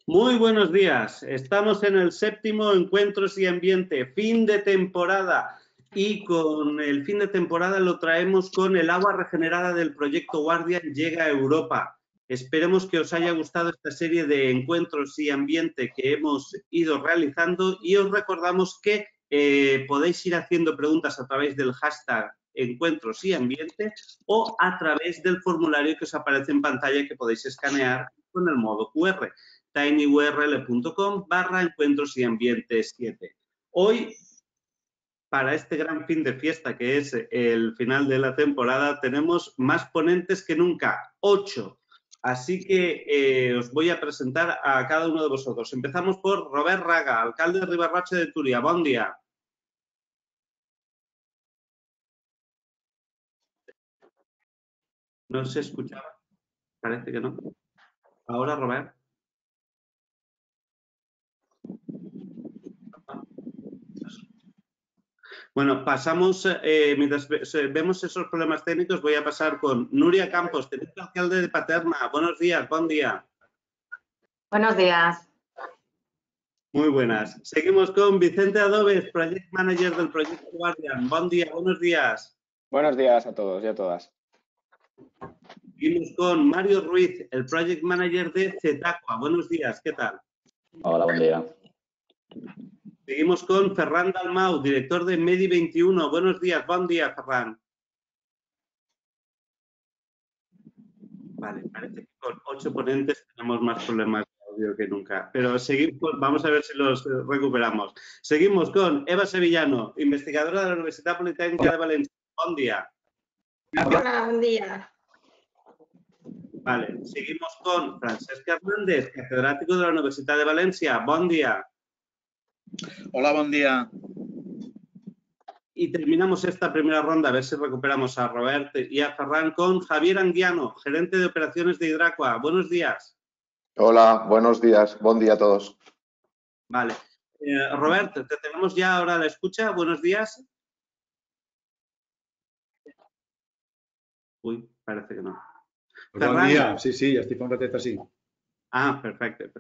Muy buenos días. Estamos en el 7º Encuentros y Ambiente, fin de temporada. Y con el fin de temporada lo traemos con el agua regenerada del proyecto Guardian llega a Europa. Esperemos que os haya gustado esta serie de encuentros y ambiente que hemos ido realizando y os recordamos que podéis ir haciendo preguntas a través del hashtag Encuentros y Ambiente o a través del formulario que os aparece en pantalla que podéis escanear con el modo QR. tinyurl.com/encuentros y ambiente 7. Hoy, para este gran fin de fiesta que es el final de la temporada, tenemos más ponentes que nunca, 8. Así que os voy a presentar a cada uno de vosotros. Empezamos por Robert Raga, alcalde de Ribarroche de Túria. Bon día. No se escuchaba. Parece que no. Ahora, Robert. Bueno, pasamos, mientras vemos esos problemas técnicos, voy a pasar con Nuria Campos, teniente alcalde de Paterna. Buenos días, buen día. Buenos días. Muy buenas. Seguimos con Vicente Adobes, Project Manager del Proyecto Guardian. Buen día, buenos días. Buenos días a todos y a todas. Seguimos con Mario Ruiz, el Project Manager de Zetaqua. Buenos días, ¿qué tal? Hola, buen día. Seguimos con Ferran Dalmau, director de Medi21. Buenos días, buen día, Ferran. Vale, parece que con 8 ponentes tenemos más problemas de audio que nunca. Pero seguimos, vamos a ver si los recuperamos. Seguimos con Eva Sevillano, investigadora de la Universidad Politécnica de Valencia. Buen día. Hola, buen día. Vale, seguimos con Francesc Hernández, catedrático de la Universidad de Valencia. Buen día. Hola, buen día. Y terminamos esta primera ronda, a ver si recuperamos a Robert y a Ferran con Javier Anguiano, gerente de operaciones de Hidraqua. Buenos días. Hola, buenos días. Buen día a todos. Vale. Robert, te tenemos ya ahora a la escucha. Buenos días. Uy, parece que no. Bon dia, sí, ja estic fa un ratet així. Ah, perfecte.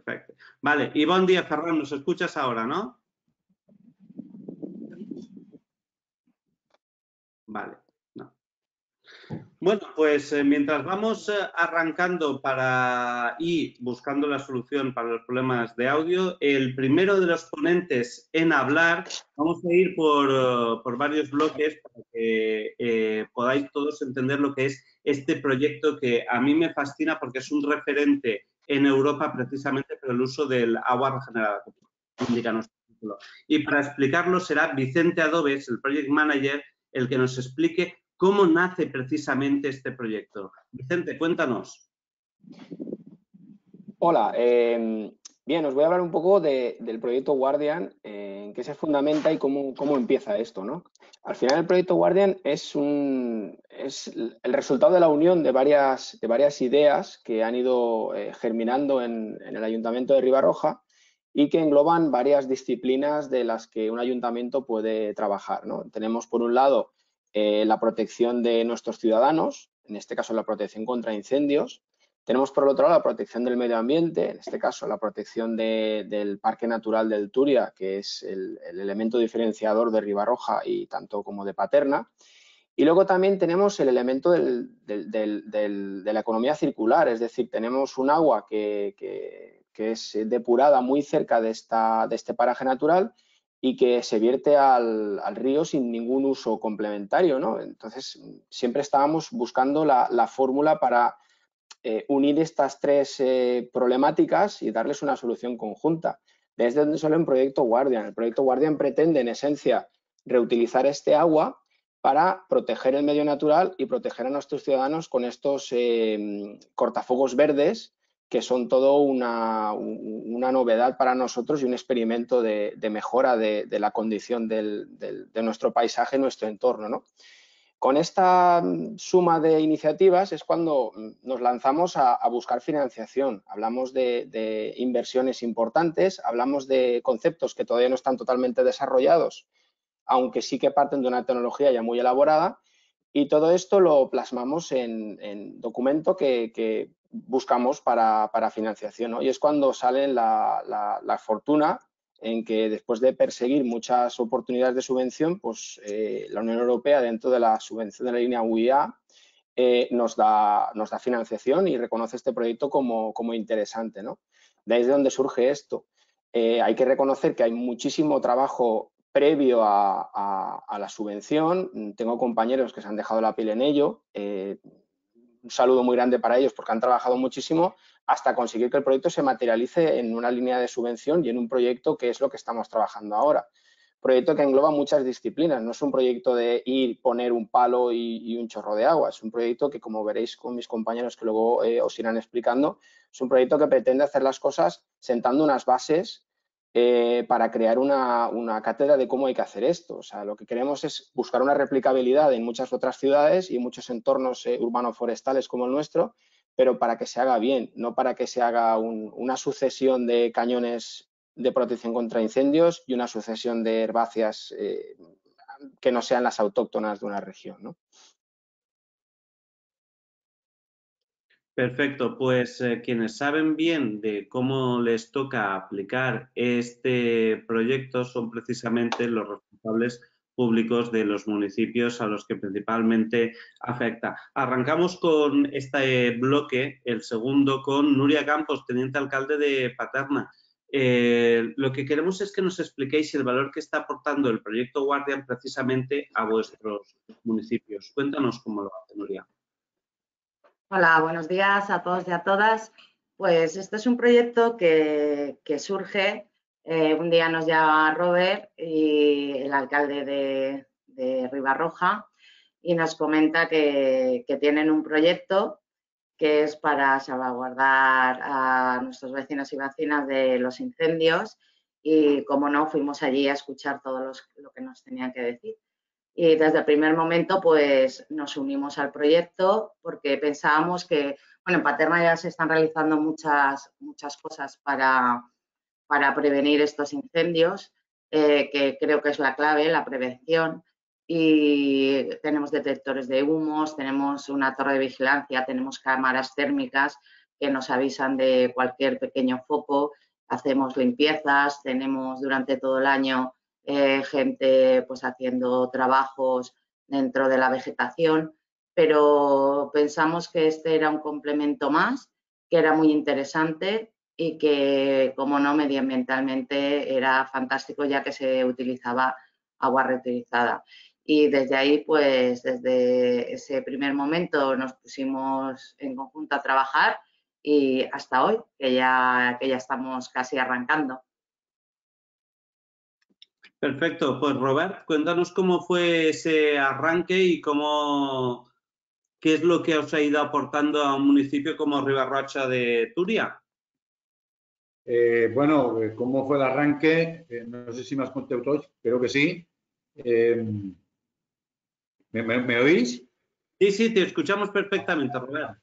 Vale, y bon día, Ferran, nos escuchas ahora, ¿no? Vale, no. Bueno, pues mientras vamos arrancando y buscando la solución para los problemas de audio, el primero de los ponentes en hablar, vamos a ir por varios bloques para que podáis todos entender lo que es este proyecto que a mí me fascina porque es un referente en Europa precisamente por el uso del agua regenerada, como indica nuestro título. Y para explicarlo será Vicente Adobes, el Project Manager, el que nos explique cómo nace precisamente este proyecto. Vicente, cuéntanos. Hola, bien, os voy a hablar un poco del proyecto Guardian, en qué se fundamenta y cómo empieza esto, ¿no? Al final el proyecto Guardian es el resultado de la unión de varias ideas que han ido germinando en el Ayuntamiento de Ribarroja y que engloban varias disciplinas de las que un ayuntamiento puede trabajar, ¿no? Tenemos, por un lado, la protección de nuestros ciudadanos, en este caso la protección contra incendios. Tenemos, por el otro lado, la protección del medio ambiente, en este caso la protección del Parque Natural del Túria, que es el elemento diferenciador de Ribarroja y tanto como de Paterna. Y luego también tenemos el elemento de la economía circular, es decir, tenemos un agua que es depurada muy cerca de este paraje natural y que se vierte al río sin ningún uso complementario, ¿no? Entonces, siempre estábamos buscando la fórmula para unir estas tres problemáticas y darles una solución conjunta. Desde donde sale un proyecto Guardian. El proyecto Guardian pretende, en esencia, reutilizar este agua para proteger el medio natural y proteger a nuestros ciudadanos con estos cortafuegos verdes que son todo una novedad para nosotros y un experimento de mejora de la condición de nuestro paisaje, nuestro entorno, ¿no? Con esta suma de iniciativas es cuando nos lanzamos a buscar financiación. Hablamos de inversiones importantes, hablamos de conceptos que todavía no están totalmente desarrollados, aunque sí que parten de una tecnología ya muy elaborada. Y todo esto lo plasmamos en documento que buscamos para financiación, ¿no? Y es cuando sale la fortuna en que después de perseguir muchas oportunidades de subvención, pues la Unión Europea, dentro de la subvención de la línea UIA, nos da financiación y reconoce este proyecto como interesante, ¿no? De ahí es de donde surge esto. Hay que reconocer que hay muchísimo trabajo previo a la subvención. Tengo compañeros que se han dejado la piel en ello. Un saludo muy grande para ellos porque han trabajado muchísimo hasta conseguir que el proyecto se materialice en una línea de subvención y en un proyecto que es lo que estamos trabajando ahora. Proyecto que engloba muchas disciplinas, no es un proyecto de ir, poner un palo y un chorro de agua, es un proyecto que, como veréis con mis compañeros que luego os irán explicando, es un proyecto que pretende hacer las cosas sentando unas bases para crear una cátedra de cómo hay que hacer esto. O sea, lo que queremos es buscar una replicabilidad en muchas otras ciudades y en muchos entornos urbano-forestales como el nuestro, pero para que se haga bien, no para que se haga una sucesión de cañones de protección contra incendios y una sucesión de herbáceas que no sean las autóctonas de una región, ¿no? Perfecto, pues quienes saben bien de cómo les toca aplicar este proyecto son precisamente los responsables públicos de los municipios a los que principalmente afecta. Arrancamos con este bloque, el segundo, con Nuria Campos, teniente alcalde de Paterna. Lo que queremos es que nos expliquéis el valor que está aportando el proyecto Guardian precisamente a vuestros municipios. Cuéntanos cómo lo hace, Nuria. Hola, buenos días a todos y a todas. Pues este es un proyecto que surge, un día nos llama Robert, y el alcalde de Ribarroja, y nos comenta que tienen un proyecto que es para salvaguardar a nuestros vecinos y vecinas de los incendios, y como no, fuimos allí a escuchar todo lo que nos tenían que decir. Y desde el primer momento, pues nos unimos al proyecto porque pensábamos que, bueno, en Paterna ya se están realizando muchas cosas para prevenir estos incendios, que creo que es la clave, la prevención. Y tenemos detectores de humos, tenemos una torre de vigilancia, tenemos cámaras térmicas que nos avisan de cualquier pequeño foco, hacemos limpiezas, tenemos durante todo el año gente pues haciendo trabajos dentro de la vegetación, pero pensamos que este era un complemento más, que era muy interesante y que, como no, medioambientalmente era fantástico ya que se utilizaba agua reutilizada. Y desde ahí, pues desde ese primer momento nos pusimos en conjunto a trabajar y hasta hoy, que ya estamos casi arrancando. Perfecto, pues Robert, cuéntanos cómo fue ese arranque y qué es lo que os ha ido aportando a un municipio como Ribarrocha de Túria. Bueno, ¿cómo fue el arranque? No sé si me has contado todos, creo que sí. ¿Me oís? Sí, te escuchamos perfectamente, Robert.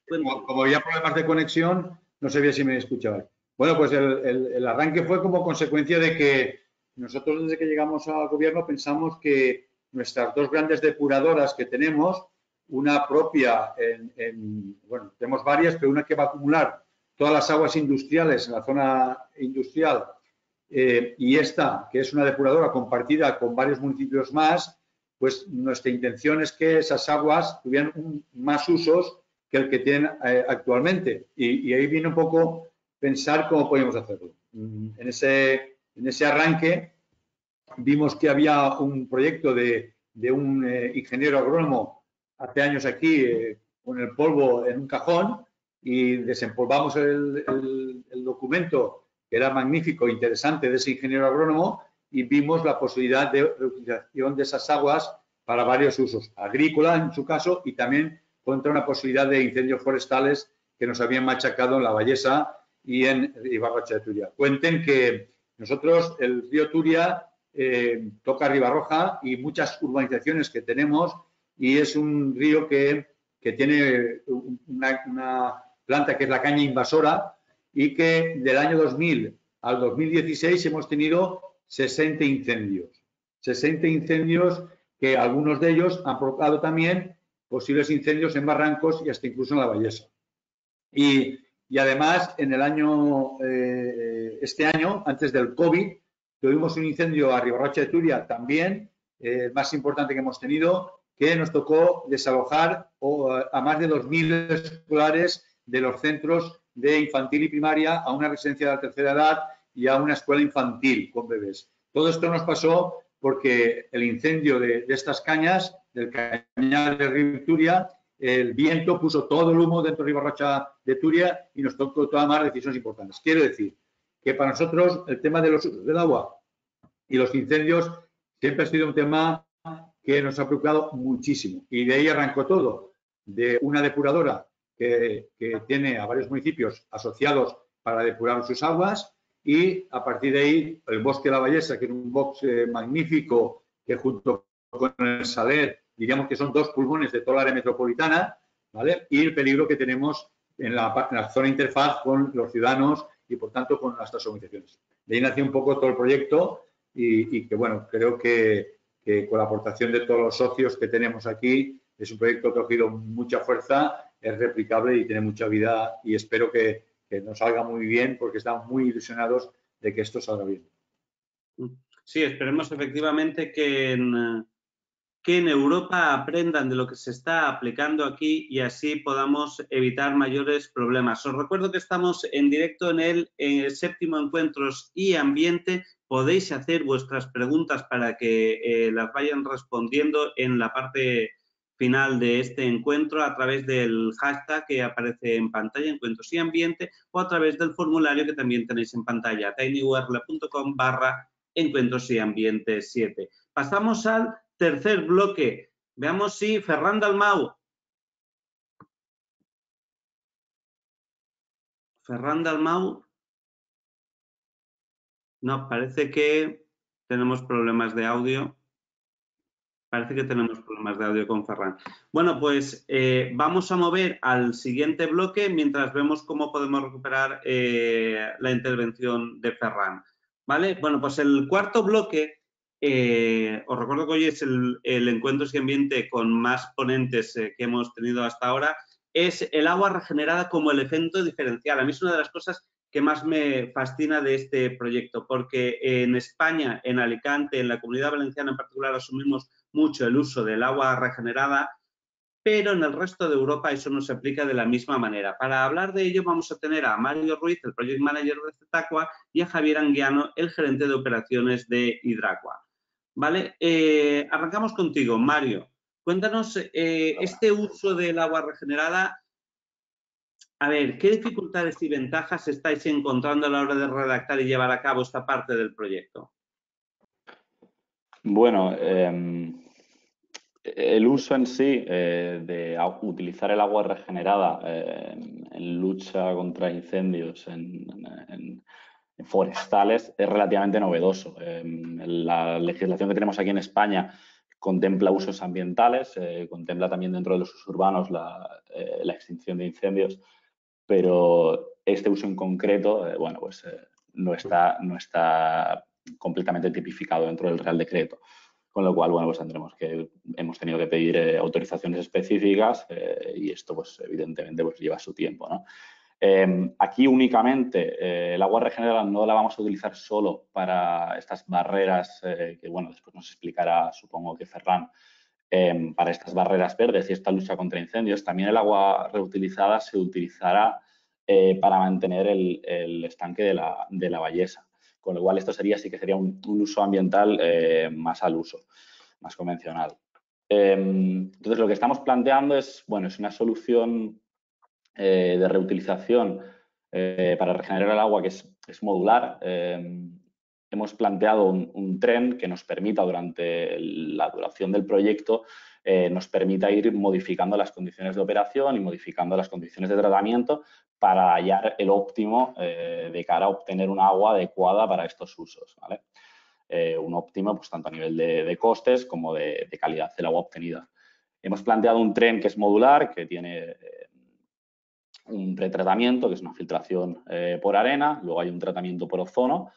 Como había problemas de conexión, no sabía si me escuchabais. Bueno, pues el arranque fue como consecuencia de que nosotros desde que llegamos al gobierno pensamos que nuestras dos grandes depuradoras que tenemos, una propia, bueno, tenemos varias, pero una que va a acumular todas las aguas industriales en la zona industrial y esta, que es una depuradora compartida con varios municipios más, pues nuestra intención es que esas aguas tuvieran más usos que el que tienen actualmente. Y ahí viene un poco pensar cómo podemos hacerlo. En ese arranque vimos que había un proyecto de un ingeniero agrónomo hace años aquí con el polvo en un cajón y desempolvamos el documento, que era magnífico, interesante, de ese ingeniero agrónomo, y vimos la posibilidad de reutilización de esas aguas para varios usos, agrícola en su caso, y también contra una posibilidad de incendios forestales que nos habían machacado en La Vallesa y en Ribarrocha de Túria. Cuenten que nosotros, el río Túria, toca Ribarroja y muchas urbanizaciones que tenemos, y es un río que tiene una planta que es la caña invasora, y que del año 2000 al 2016 hemos tenido 60 incendios. 60 incendios que algunos de ellos han provocado también posibles incendios en barrancos y hasta incluso en La Vallesa. Y y además en el año, este año, antes del COVID, tuvimos un incendio a Ribarrocha de Turia también, el más importante que hemos tenido, que nos tocó desalojar a más de 2.000 escolares de los centros de infantil y primaria a una residencia de la tercera edad y a una escuela infantil con bebés. Todo esto nos pasó porque el incendio de estas cañas, del cañar de Turia, el viento puso todo el humo dentro de Ribarrocha de Turia y nos tocó tomar decisiones importantes. Quiero decir que para nosotros el tema de los usos del agua y los incendios siempre ha sido un tema que nos ha preocupado muchísimo. Y de ahí arrancó todo, de una depuradora que tiene a varios municipios asociados para depurar sus aguas, y a partir de ahí el bosque de la Vallesa, que es un bosque magnífico que junto con el Saler diríamos que son dos pulmones de toda la área metropolitana, ¿vale? Y el peligro que tenemos en la zona interfaz con los ciudadanos y por tanto con nuestras organizaciones. De ahí nació un poco todo el proyecto y que bueno, creo que con la aportación de todos los socios que tenemos aquí es un proyecto que ha cogido mucha fuerza, es replicable y tiene mucha vida, y espero que nos salga muy bien porque estamos muy ilusionados de que esto salga bien. Sí, esperemos efectivamente que en Europa aprendan de lo que se está aplicando aquí y así podamos evitar mayores problemas. Os recuerdo que estamos en directo en el 7º Encuentros y Ambiente. Podéis hacer vuestras preguntas para que las vayan respondiendo en la parte final de este encuentro a través del hashtag que aparece en pantalla, Encuentros y Ambiente, o a través del formulario que también tenéis en pantalla, tinyurl.com/Encuentros y Ambiente 7. Pasamos al tercer bloque. Veamos si Ferran Dalmau. Ferran Dalmau. No, parece que tenemos problemas de audio. Parece que tenemos problemas de audio con Ferran. Bueno, pues vamos a mover al siguiente bloque mientras vemos cómo podemos recuperar la intervención de Ferran. ¿Vale? Bueno, pues el cuarto bloque, os recuerdo que hoy es el Encuentros y Ambiente con más ponentes que hemos tenido hasta ahora, es el agua regenerada como elemento diferencial. A mí es una de las cosas que más me fascina de este proyecto, porque en España, en Alicante, en la Comunidad Valenciana en particular, asumimos mucho el uso del agua regenerada, pero en el resto de Europa eso no se aplica de la misma manera. Para hablar de ello vamos a tener a Mario Ruiz, el Project Manager de Cetaqua, y a Javier Anguiano, el gerente de operaciones de Hidraqua. ¿Vale? Arrancamos contigo, Mario. Cuéntanos este uso del agua regenerada. A ver, ¿qué dificultades y ventajas estáis encontrando a la hora de redactar y llevar a cabo esta parte del proyecto? Bueno, el uso en sí de utilizar el agua regenerada en lucha contra incendios en forestales es relativamente novedoso. La legislación que tenemos aquí en España contempla usos ambientales, contempla también dentro de los usos urbanos la extinción de incendios, pero este uso en concreto, bueno, pues no está completamente tipificado dentro del Real Decreto. Con lo cual, bueno, pues hemos tenido que pedir autorizaciones específicas y esto, pues evidentemente, pues lleva su tiempo, ¿no? Aquí únicamente el agua regenerada no la vamos a utilizar solo para estas barreras que, bueno, después nos explicará, supongo que Ferran, para estas barreras verdes y esta lucha contra incendios. También el agua reutilizada se utilizará para mantener el estanque de la Vallesa. Con lo cual, esto sí que sería un uso ambiental más al uso, más convencional. Entonces, lo que estamos planteando es una solución de reutilización para regenerar el agua que es modular. Hemos planteado un tren que nos permita, durante la duración del proyecto, nos permita ir modificando las condiciones de operación y modificando las condiciones de tratamiento para hallar el óptimo de cara a obtener un agua adecuada para estos usos, ¿vale? Un óptimo, pues, tanto a nivel de costes como de calidad del agua obtenida. Hemos planteado un tren que es modular, que tiene un pretratamiento, que es una filtración por arena, luego hay un tratamiento por ozono,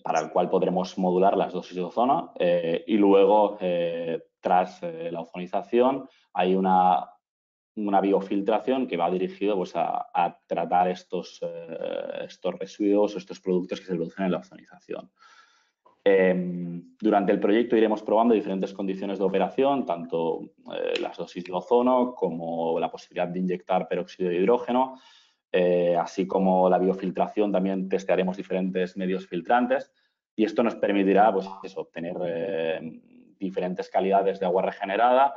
para el cual podremos modular las dosis de ozono, y luego, tras la ozonización, hay una una biofiltración que va dirigido pues, a tratar estos residuos o estos productos que se producen en la ozonización. Durante el proyecto iremos probando diferentes condiciones de operación, tanto las dosis de ozono como la posibilidad de inyectar peróxido de hidrógeno, así como la biofiltración. También testearemos diferentes medios filtrantes y esto nos permitirá pues, obtener diferentes calidades de agua regenerada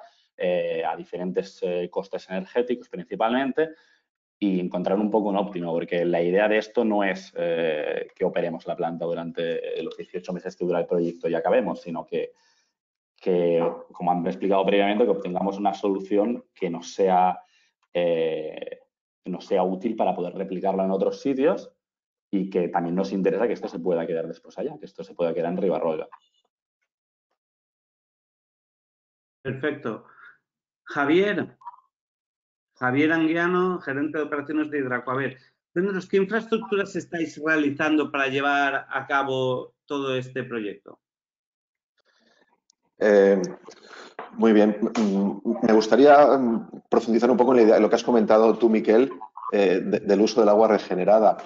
a diferentes costes energéticos principalmente, y encontrar un poco un óptimo, porque la idea de esto no es que operemos la planta durante los 18 meses que dura el proyecto y acabemos, sino que como han explicado previamente, que obtengamos una solución que nos sea útil para poder replicarla en otros sitios, y que también nos interesa que esto se pueda quedar después allá, que esto se pueda quedar en Ribarroja. Perfecto. Javier Anguiano, gerente de operaciones de Hidraco. A ver, cuéntanos, ¿qué infraestructuras estáis realizando para llevar a cabo todo este proyecto? Muy bien. Me gustaría profundizar un poco en la idea, lo que has comentado tú, Miquel, del uso del agua regenerada.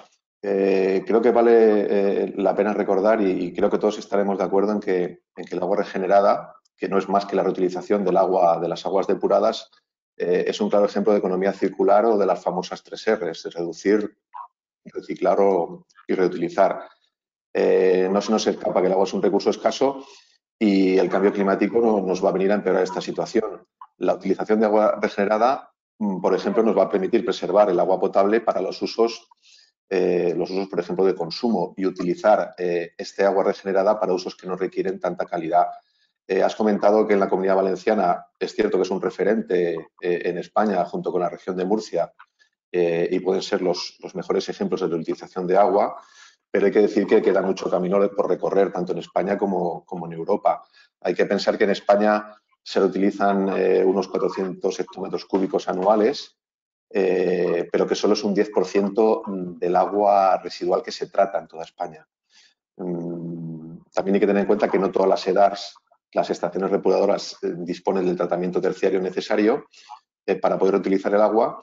Creo que vale la pena recordar, y creo que todos estaremos de acuerdo en que el agua regenerada, que no es más que la reutilización del agua, de las aguas depuradas, es un claro ejemplo de economía circular, o de las famosas 3 R's, de reducir, reciclar y reutilizar. No se nos escapa que el agua es un recurso escaso y el cambio climático nos va a venir a empeorar esta situación. La utilización de agua regenerada, por ejemplo, nos va a permitir preservar el agua potable para los usos, por ejemplo, de consumo, y utilizar este agua regenerada para usos que no requieren tanta calidad. Has comentado que en la Comunidad Valenciana es cierto que es un referente en España, junto con la región de Murcia, y pueden ser los mejores ejemplos de reutilización de agua, pero hay que decir que queda mucho camino por recorrer, tanto en España como en Europa. Hay que pensar que en España se reutilizan unos 400 hectómetros cúbicos anuales, pero que solo es un 10% del agua residual que se trata en toda España. También hay que tener en cuenta que no todas las EDARs, las estaciones depuradoras, disponen del tratamiento terciario necesario para poder utilizar el agua.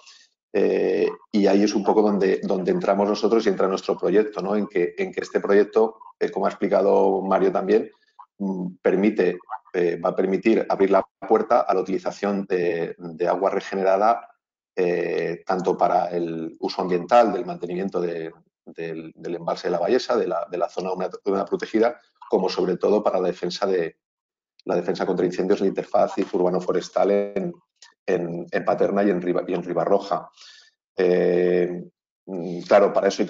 Y ahí es un poco donde entramos nosotros y entra nuestro proyecto, ¿no? En que este proyecto, como ha explicado Mario también, va a permitir abrir la puerta a la utilización de agua regenerada, tanto para el uso ambiental, del mantenimiento del embalse de la Vallesa, de la zona húmeda protegida, como sobre todo para la defensa contra incendios en la interfaz urbano-forestal en Paterna y en Ribarroja. Claro, para eso hay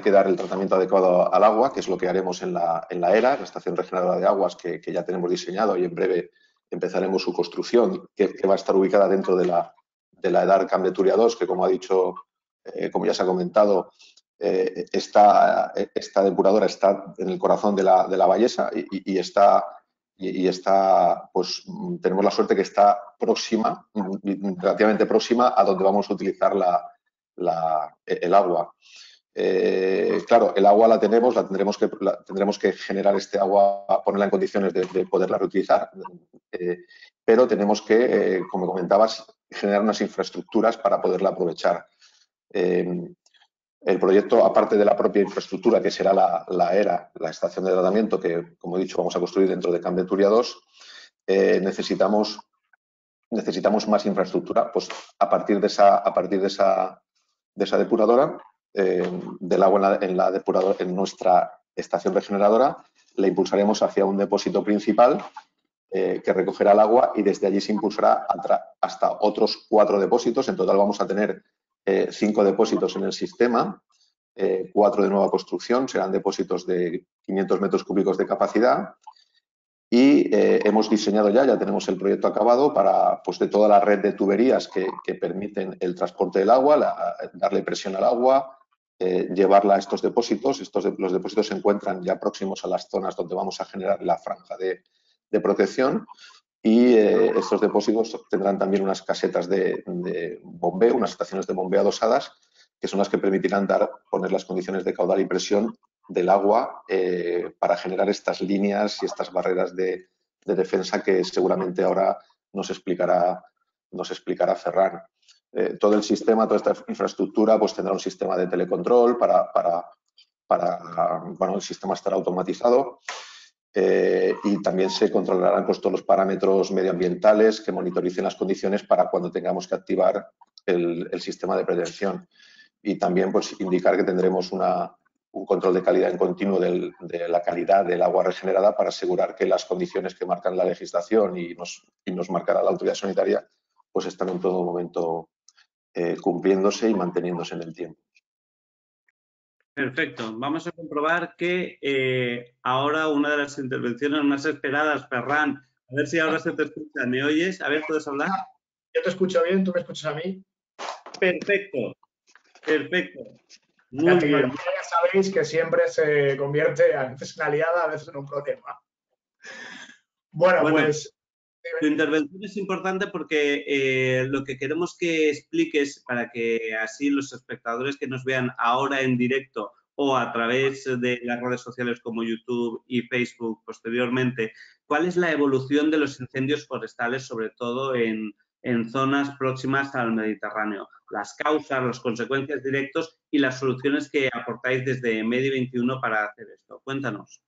que dar el tratamiento adecuado al agua, que es lo que haremos en la ERA, la Estación Regeneradora de Aguas, que ya tenemos diseñado, y en breve empezaremos su construcción, que va a estar ubicada dentro de la EDAR Camp de Túria 2, que, como ha dicho, como ya se ha comentado, esta depuradora está en el corazón de la Vallesa, y está, pues tenemos la suerte que está próxima, relativamente próxima, a donde vamos a utilizar el agua. Claro, el agua tendremos que generar este agua, ponerla en condiciones de poderla reutilizar, pero tenemos que, como comentabas, generar unas infraestructuras para poderla aprovechar. El proyecto, aparte de la propia infraestructura, que será la ERA, la estación de tratamiento, que, como he dicho, vamos a construir dentro de Camp de Túria 2, necesitamos más infraestructura, pues a partir de esa depuradora, del agua en nuestra estación regeneradora, la impulsaremos hacia un depósito principal que recogerá el agua, y desde allí se impulsará hasta otros 4 depósitos. En total vamos a tener 5 depósitos en el sistema, 4 de nueva construcción, serán depósitos de 500 metros cúbicos de capacidad. Y hemos diseñado ya tenemos el proyecto acabado para, pues, de toda la red de tuberías que permiten el transporte del agua, darle presión al agua, llevarla a estos depósitos. Los depósitos se encuentran ya próximos a las zonas donde vamos a generar la franja de protección, y estos depósitos tendrán también unas casetas de bombeo, unas estaciones de bombeo adosadas, que son las que permitirán poner las condiciones de caudal y presión del agua para generar estas líneas y estas barreras de defensa que seguramente ahora nos explicará Ferran. todo el sistema, toda esta infraestructura, pues tendrá un sistema de telecontrol bueno, el sistema estará automatizado. Y también se controlarán pues, todos los parámetros medioambientales que monitoricen las condiciones para cuando tengamos que activar el sistema de prevención. Y también pues, indicar que tendremos un control de calidad en continuo de la calidad del agua regenerada para asegurar que las condiciones que marcan la legislación y nos marcará la autoridad sanitaria pues están en todo momento cumpliéndose y manteniéndose en el tiempo. Perfecto. Vamos a comprobar que ahora una de las intervenciones más esperadas, Ferran, a ver si ahora se te escucha. ¿Me oyes? A ver, ¿puedes hablar? Yo te escucho bien, ¿tú me escuchas a mí? Perfecto. Perfecto. Muy bien. Ya sabéis que siempre se convierte a veces en aliada, a veces en un problema. Bueno, pues... Tu intervención es importante porque lo que queremos que expliques para que así los espectadores que nos vean ahora en directo o a través de las redes sociales como YouTube y Facebook posteriormente, cuál es la evolución de los incendios forestales, sobre todo en zonas próximas al Mediterráneo, las causas, las consecuencias directas y las soluciones que aportáis desde Medio 21 para hacer esto. Cuéntanos.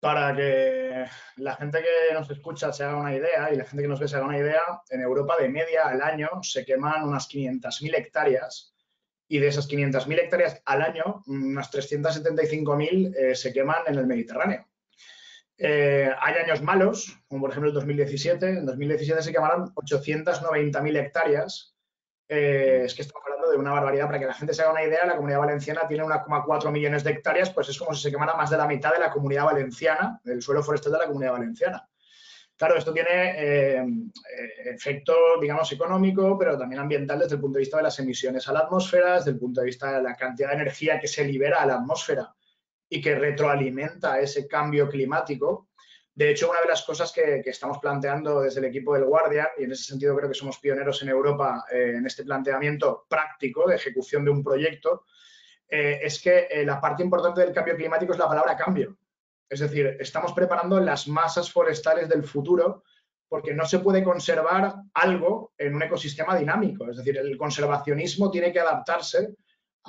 Para que la gente que nos escucha se haga una idea y la gente que nos ve se haga una idea, en Europa de media al año se queman unas 500.000 hectáreas y de esas 500.000 hectáreas al año, unas 375.000 se queman en el Mediterráneo. Hay años malos, como por ejemplo el 2017. En 2017 se quemaron 890.000 hectáreas. Es que estamos hablando de una barbaridad. Para que la gente se haga una idea, la Comunidad Valenciana tiene 1,4 millones de hectáreas, pues es como si se quemara más de la mitad de la Comunidad Valenciana, del suelo forestal de la Comunidad Valenciana. Claro, esto tiene efecto, digamos, económico, pero también ambiental desde el punto de vista de las emisiones a la atmósfera, desde el punto de vista de la cantidad de energía que se libera a la atmósfera y que retroalimenta ese cambio climático. De hecho, una de las cosas que estamos planteando desde el equipo del Guardian, y en ese sentido creo que somos pioneros en Europa en este planteamiento práctico de ejecución de un proyecto, es que la parte importante del cambio climático es la palabra cambio. Es decir, estamos preparando las masas forestales del futuro porque no se puede conservar algo en un ecosistema dinámico. Es decir, el conservacionismo tiene que adaptarse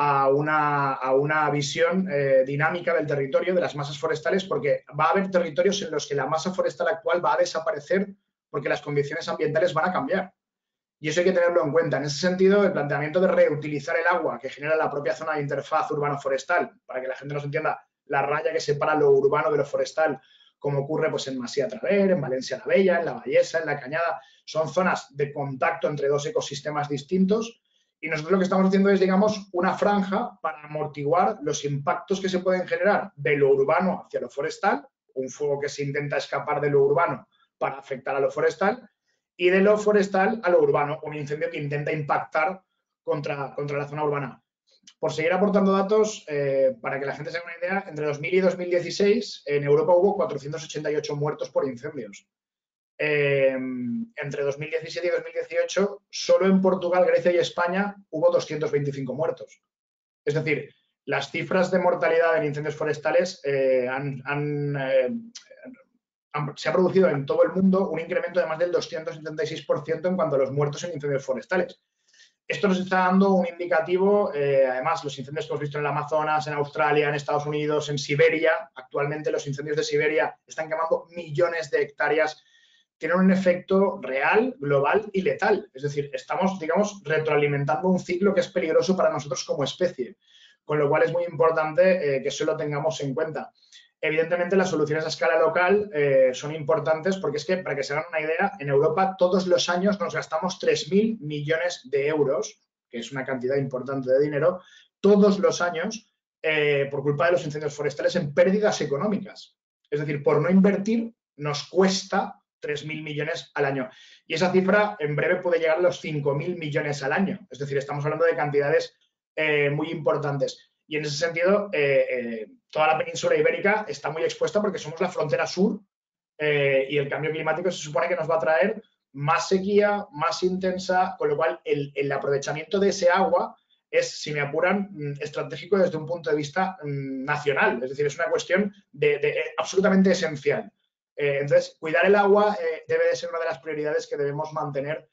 a una visión dinámica del territorio, de las masas forestales, porque va a haber territorios en los que la masa forestal actual va a desaparecer porque las condiciones ambientales van a cambiar. Y eso hay que tenerlo en cuenta. En ese sentido, el planteamiento de reutilizar el agua que genera la propia zona de interfaz urbano-forestal, para que la gente nos entienda, la raya que separa lo urbano de lo forestal, como ocurre pues, en Masía-Traver, en Valencia la Bella, en la Vallesa, en la Cañada, son zonas de contacto entre dos ecosistemas distintos. Y nosotros lo que estamos haciendo es, digamos, una franja para amortiguar los impactos que se pueden generar de lo urbano hacia lo forestal, un fuego que se intenta escapar de lo urbano para afectar a lo forestal, y de lo forestal a lo urbano, un incendio que intenta impactar contra la zona urbana. Por seguir aportando datos, para que la gente se haga una idea, entre 2000 y 2016 en Europa hubo 488 muertos por incendios. Entre 2017 y 2018, solo en Portugal, Grecia y España hubo 225 muertos. Es decir, las cifras de mortalidad en incendios forestales se ha producido en todo el mundo un incremento de más del 276% en cuanto a los muertos en incendios forestales. Esto nos está dando un indicativo, además, los incendios que hemos visto en el Amazonas, en Australia, en Estados Unidos, en Siberia. Actualmente los incendios de Siberia están quemando millones de hectáreas. Tienen un efecto real, global y letal. Es decir, estamos, digamos, retroalimentando un ciclo que es peligroso para nosotros como especie, con lo cual es muy importante que eso lo tengamos en cuenta. Evidentemente, las soluciones a escala local son importantes porque es que, para que se hagan una idea, en Europa todos los años nos gastamos 3.000 millones de euros, que es una cantidad importante de dinero, todos los años por culpa de los incendios forestales en pérdidas económicas. Es decir, por no invertir nos cuesta 3.000 millones al año. Y esa cifra en breve puede llegar a los 5.000 millones al año. Es decir, estamos hablando de cantidades muy importantes. Y en ese sentido, toda la península ibérica está muy expuesta porque somos la frontera sur y el cambio climático se supone que nos va a traer más sequía, más intensa, con lo cual el aprovechamiento de ese agua es, si me apuran, estratégico desde un punto de vista nacional. Es decir, es una cuestión absolutamente esencial. Entonces, cuidar el agua debe de ser una de las prioridades que debemos mantener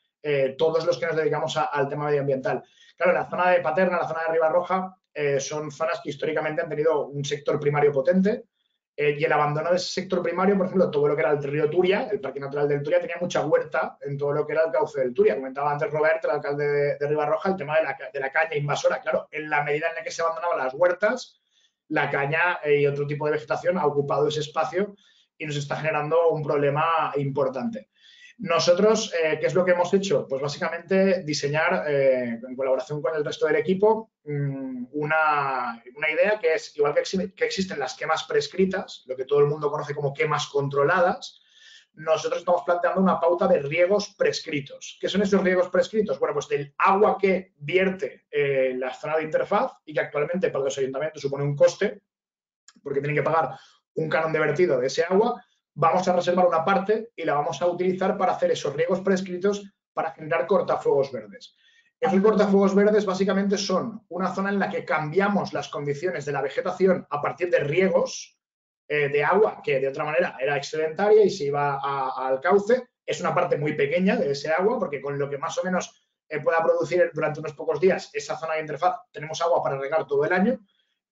todos los que nos dedicamos al tema medioambiental. Claro, la zona de Paterna, la zona de Ribarroja, son zonas que históricamente han tenido un sector primario potente, y el abandono de ese sector primario, por ejemplo, todo lo que era el río Turia, el Parque Natural del Turia, tenía mucha huerta en todo lo que era el cauce del Turia. Comentaba antes Robert, el alcalde de Ribarroja, el tema de la caña invasora. Claro, en la medida en la que se abandonaban las huertas, la caña y otro tipo de vegetación ha ocupado ese espacio y nos está generando un problema importante. Nosotros, ¿qué es lo que hemos hecho? Pues básicamente diseñar, en colaboración con el resto del equipo, una idea que es, igual que existen las quemas prescritas, lo que todo el mundo conoce como quemas controladas, nosotros estamos planteando una pauta de riegos prescritos. ¿Qué son esos riegos prescritos? Bueno, pues del agua que vierte la zona de interfaz y que actualmente para los ayuntamientos supone un coste, porque tienen que pagar un canon de vertido de ese agua, vamos a reservar una parte y la vamos a utilizar para hacer esos riegos prescritos para generar cortafuegos verdes. Esos cortafuegos verdes básicamente son una zona en la que cambiamos las condiciones de la vegetación a partir de riegos de agua que de otra manera era excedentaria y se iba al cauce. Es una parte muy pequeña de ese agua porque con lo que más o menos pueda producir durante unos pocos días esa zona de interfaz tenemos agua para regar todo el año.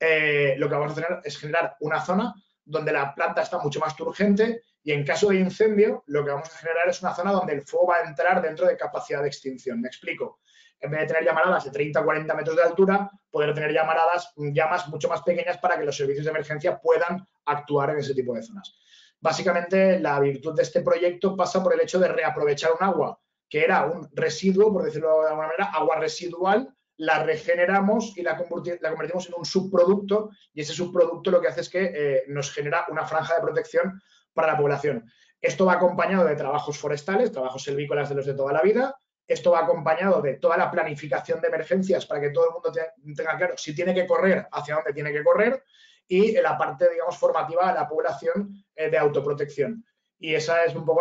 Lo que vamos a hacer es generar una zona donde la planta está mucho más turgente y en caso de incendio lo que vamos a generar es una zona donde el fuego va a entrar dentro de capacidad de extinción. Me explico. En vez de tener llamaradas de 30 o 40 metros de altura, poder tener llamas mucho más pequeñas para que los servicios de emergencia puedan actuar en ese tipo de zonas. Básicamente, la virtud de este proyecto pasa por el hecho de reaprovechar un agua que era un residuo, por decirlo de alguna manera, agua residual, la regeneramos y la convertimos en un subproducto y ese subproducto lo que hace es que nos genera una franja de protección para la población. Esto va acompañado de trabajos forestales, trabajos selvícolas de los de toda la vida. Esto va acompañado de toda la planificación de emergencias para que todo el mundo tenga claro si tiene que correr, hacia dónde tiene que correr y la parte, digamos, formativa a la población de autoprotección. Y esa es un poco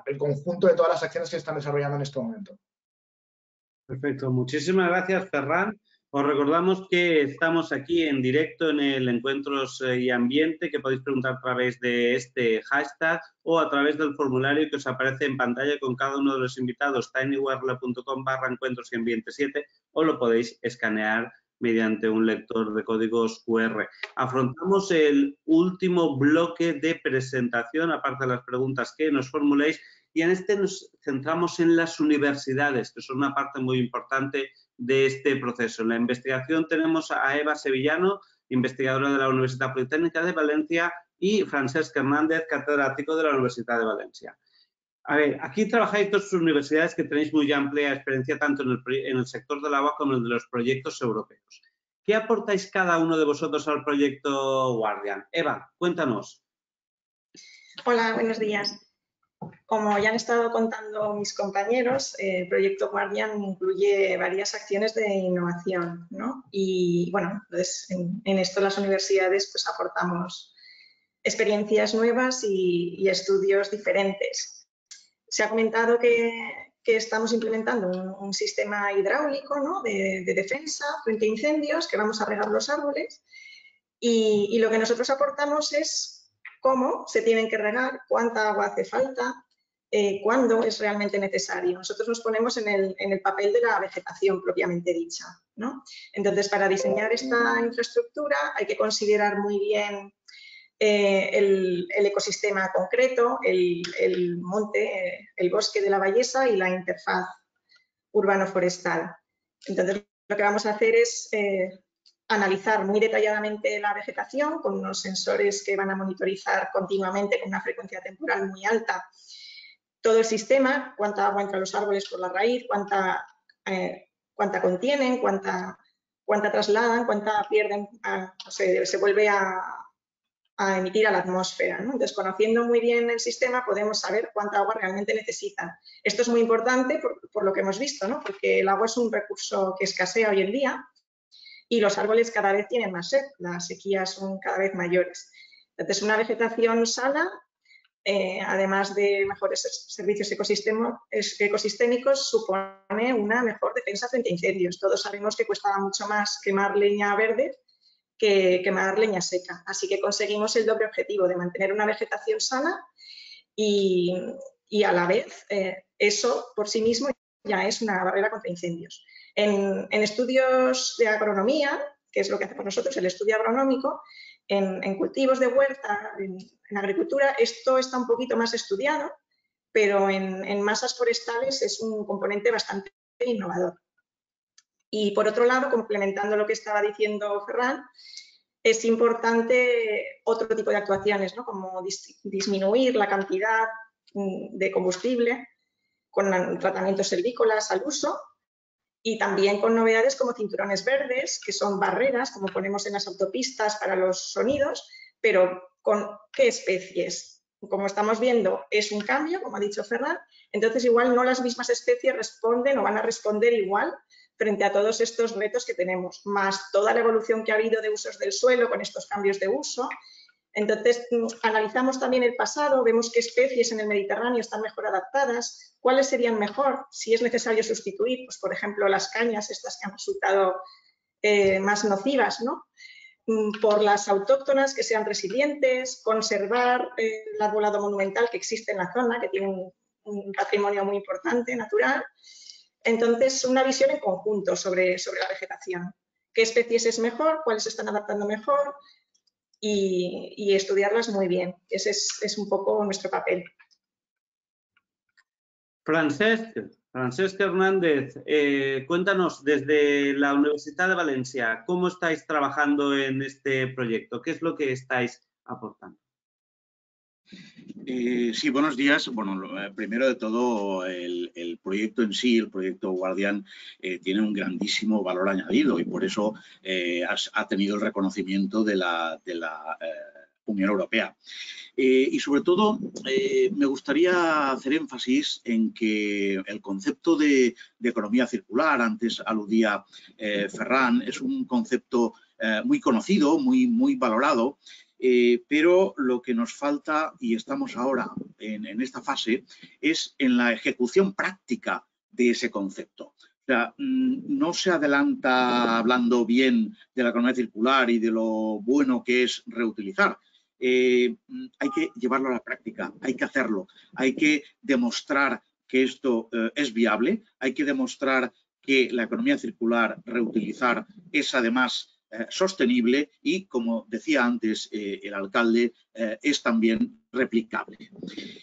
el conjunto de todas las acciones que se están desarrollando en este momento. Perfecto, muchísimas gracias, Ferran. Os recordamos que estamos aquí en directo en el Encuentros y Ambiente, que podéis preguntar a través de este hashtag o a través del formulario que os aparece en pantalla con cada uno de los invitados, tinyurl.com/encuentros y ambiente 7, o lo podéis escanear mediante un lector de códigos QR. Afrontamos el último bloque de presentación, aparte de las preguntas que nos formuléis, y en este nos centramos en las universidades, que son una parte muy importante de este proceso. En la investigación tenemos a Eva Sevillano, investigadora de la Universitat Politécnica de Valencia, y Francesc Hernández, catedrático de la Universidad de Valencia. A ver, aquí trabajáis dos universidades que tenéis muy amplia experiencia tanto en el sector del agua como en el de los proyectos europeos. ¿Qué aportáis cada uno de vosotros al proyecto Guardian? Eva, cuéntanos. Hola, buenos días. Como ya han estado contando mis compañeros, el proyecto Guardian incluye varias acciones de innovación, ¿no? Y bueno, pues en esto las universidades pues aportamos experiencias nuevas y estudios diferentes. Se ha comentado que estamos implementando un sistema hidráulico, ¿no? de defensa frente a incendios, que vamos a regar los árboles y lo que nosotros aportamos es cómo se tienen que regar, cuánta agua hace falta, cuándo es realmente necesario. Nosotros nos ponemos en el papel de la vegetación propiamente dicha, ¿no? Entonces, para diseñar esta infraestructura hay que considerar muy bien el ecosistema concreto, el monte, el bosque de la Vallesa y la interfaz urbano-forestal. Entonces, lo que vamos a hacer es analizar muy detalladamente la vegetación con unos sensores que van a monitorizar continuamente con una frecuencia temporal muy alta todo el sistema, cuánta agua entra a los árboles por la raíz, cuánta contienen, cuánta trasladan, cuánta pierden, se vuelve a emitir a la atmósfera, ¿no? Entonces, conociendo muy bien el sistema, podemos saber cuánta agua realmente necesitan. Esto es muy importante por lo que hemos visto, ¿no? Porque el agua es un recurso que escasea hoy en día y los árboles cada vez tienen más sed, las sequías son cada vez mayores. Entonces, una vegetación sana, además de mejores servicios ecosistémicos, supone una mejor defensa frente a incendios. Todos sabemos que cuesta mucho más quemar leña verde que quemar leña seca. Así que conseguimos el doble objetivo de mantener una vegetación sana y a la vez eso por sí mismo ya es una barrera contra incendios. En estudios de agronomía, que es lo que hacemos nosotros, el estudio agronómico, en cultivos de huerta, en agricultura, esto está un poquito más estudiado, pero en masas forestales es un componente bastante innovador. Y por otro lado, complementando lo que estaba diciendo Ferran, es importante otro tipo de actuaciones, ¿no? Como disminuir la cantidad de combustible con tratamientos silvícolas al uso y también con novedades como cinturones verdes, que son barreras, como ponemos en las autopistas para los sonidos, pero ¿con qué especies? Como estamos viendo, es un cambio, como ha dicho Ferran, entonces igual no las mismas especies responden o van a responder igual frente a todos estos retos que tenemos, más toda la evolución que ha habido de usos del suelo con estos cambios de uso. Entonces, analizamos también el pasado, vemos qué especies en el Mediterráneo están mejor adaptadas, cuáles serían mejor, si es necesario sustituir, pues, por ejemplo, las cañas, estas que han resultado más nocivas, ¿no? Por las autóctonas que sean resilientes, conservar el arbolado monumental que existe en la zona, que tiene un patrimonio muy importante, natural. Entonces, una visión en conjunto sobre la vegetación. ¿Qué especies es mejor? ¿Cuáles se están adaptando mejor? Y estudiarlas muy bien. Ese es un poco nuestro papel. Francesc Hernández, cuéntanos desde la Universidad de Valencia, ¿cómo estáis trabajando en este proyecto? ¿Qué es lo que estáis aportando? Sí, buenos días. Bueno, primero de todo, el proyecto en sí, el proyecto Guardian, tiene un grandísimo valor añadido y por eso ha tenido el reconocimiento de la Unión Europea. Y sobre todo, me gustaría hacer énfasis en que el concepto de economía circular, antes aludía Ferran, es un concepto muy conocido, muy valorado, pero lo que nos falta, y estamos ahora en esta fase, es en la ejecución práctica de ese concepto. O sea, no se adelanta hablando bien de la economía circular y de lo bueno que es reutilizar. Hay que llevarlo a la práctica, hay que hacerlo, hay que demostrar que esto es viable, hay que demostrar que la economía circular, reutilizar, es además sostenible y, como decía antes el alcalde, es también replicable.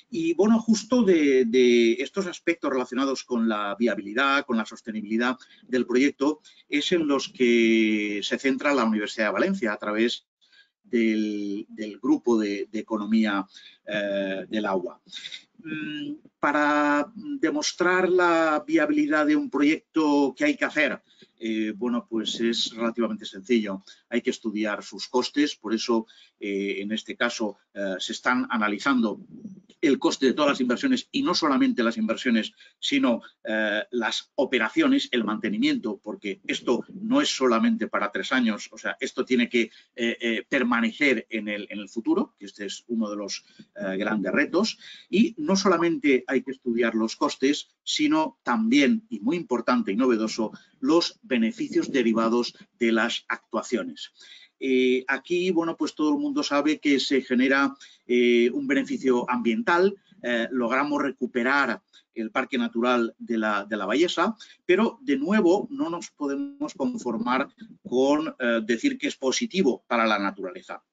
Y bueno, justo de estos aspectos relacionados con la viabilidad, con la sostenibilidad del proyecto, es en los que se centra la Universidad de Valencia a través del grupo de economía del agua. Para demostrar la viabilidad de un proyecto, ¿qué hay que hacer? Bueno, pues es relativamente sencillo. Hay que estudiar sus costes, por eso en este caso se están analizando el coste de todas las inversiones y no solamente las inversiones, sino las operaciones, el mantenimiento, porque esto no es solamente para 3 años, o sea, esto tiene que permanecer en el futuro, que este es uno de los grandes retos, y no solamente hay que estudiar los costes, sino también, y muy importante y novedoso, los beneficios derivados de las actuaciones. Aquí, bueno, pues todo el mundo sabe que se genera un beneficio ambiental, logramos recuperar el Parque Natural de la Vallesa, pero de nuevo no nos podemos conformar con decir que es positivo para la naturaleza.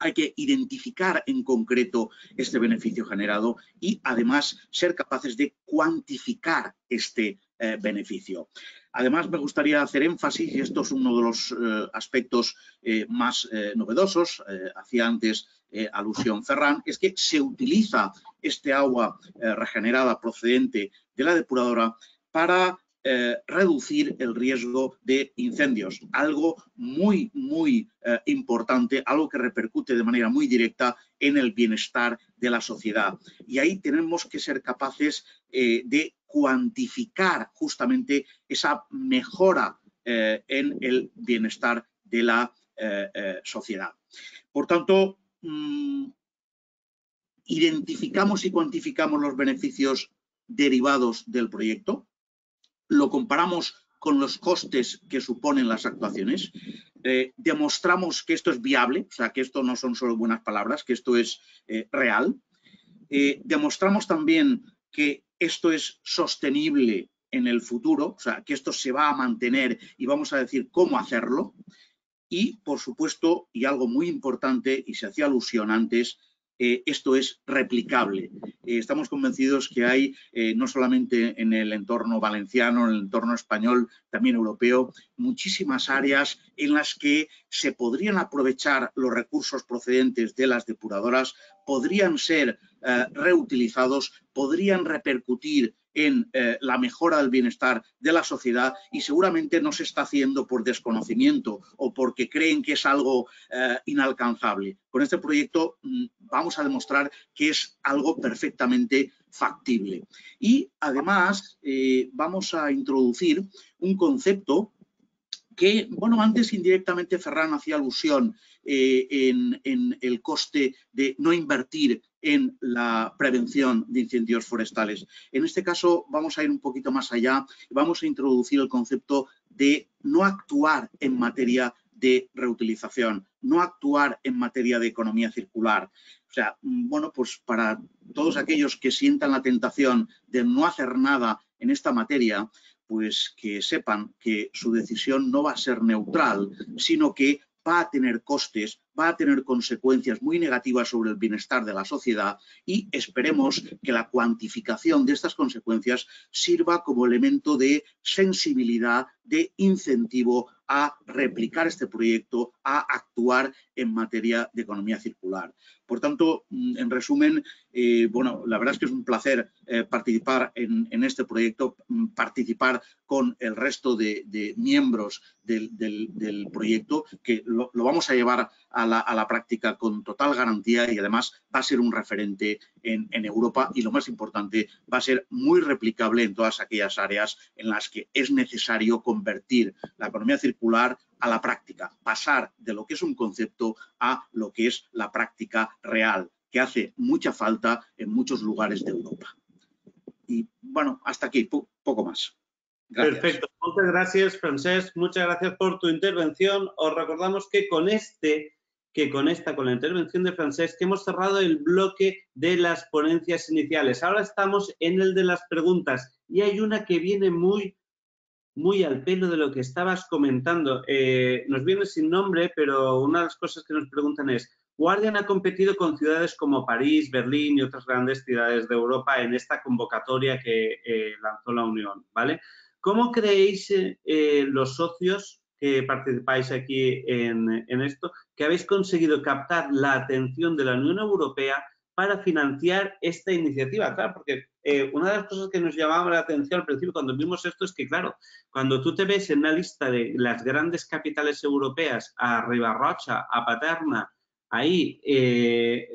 Hay que identificar en concreto este beneficio generado y además ser capaces de cuantificar este beneficio. Además, me gustaría hacer énfasis, y esto es uno de los aspectos más novedosos, hacía antes alusión Ferran, es que se utiliza este agua regenerada procedente de la depuradora para reducir el riesgo de incendios, algo muy importante, algo que repercute de manera muy directa en el bienestar de la sociedad. Y ahí tenemos que ser capaces de cuantificar justamente esa mejora en el bienestar de la sociedad. Por tanto, identificamos y cuantificamos los beneficios derivados del proyecto, lo comparamos con los costes que suponen las actuaciones, demostramos que esto es viable, o sea, que esto no son solo buenas palabras, que esto es real, demostramos también que esto es sostenible en el futuro, o sea, que esto se va a mantener y vamos a decir cómo hacerlo. Y, por supuesto, y algo muy importante, y se hacía alusión antes, esto es replicable. Estamos convencidos que hay, no solamente en el entorno valenciano, en el entorno español, también europeo, muchísimas áreas en las que se podrían aprovechar los recursos procedentes de las depuradoras, podrían ser reutilizados, podrían repercutir en la mejora del bienestar de la sociedad y seguramente no se está haciendo por desconocimiento o porque creen que es algo inalcanzable. Con este proyecto vamos a demostrar que es algo perfectamente factible. Y además vamos a introducir un concepto que, bueno, antes indirectamente Ferran hacía alusión en el coste de no invertir en la prevención de incendios forestales. En este caso vamos a ir un poquito más allá y vamos a introducir el concepto de no actuar en materia de reutilización, no actuar en materia de economía circular. O sea, bueno, pues para todos aquellos que sientan la tentación de no hacer nada en esta materia, pues que sepan que su decisión no va a ser neutral, sino que va a tener costes, va a tener consecuencias muy negativas sobre el bienestar de la sociedad y esperemos que la cuantificación de estas consecuencias sirva como elemento de sensibilidad, de incentivo a replicar este proyecto, a actuar en materia de economía circular. Por tanto, en resumen, bueno, la verdad es que es un placer participar en este proyecto, participar con el resto de miembros del proyecto, que lo vamos a llevar a la práctica con total garantía y además va a ser un referente en Europa y lo más importante, va a ser muy replicable en todas aquellas áreas en las que es necesario convertir la economía circular a la práctica, pasar de lo que es un concepto a lo que es la práctica real, que hace mucha falta en muchos lugares de Europa. Y bueno, hasta aquí, poco más. Gracias. Perfecto, muchas gracias, Francesc, muchas gracias por tu intervención. Os recordamos que con la intervención de Francesc, que hemos cerrado el bloque de las ponencias iniciales. Ahora estamos en el de las preguntas y hay una que viene muy al pelo de lo que estabas comentando. Nos viene sin nombre, pero una de las cosas que nos preguntan es: Guardian ha competido con ciudades como París, Berlín y otras grandes ciudades de Europa en esta convocatoria que lanzó la Unión, ¿vale? ¿Cómo creéis los socios que participáis aquí en esto, que habéis conseguido captar la atención de la Unión Europea para financiar esta iniciativa? Claro, porque una de las cosas que nos llamaba la atención al principio cuando vimos esto es que, claro, cuando tú te ves en una lista de las grandes capitales europeas, a Ribarrocha, a Paterna, ahí,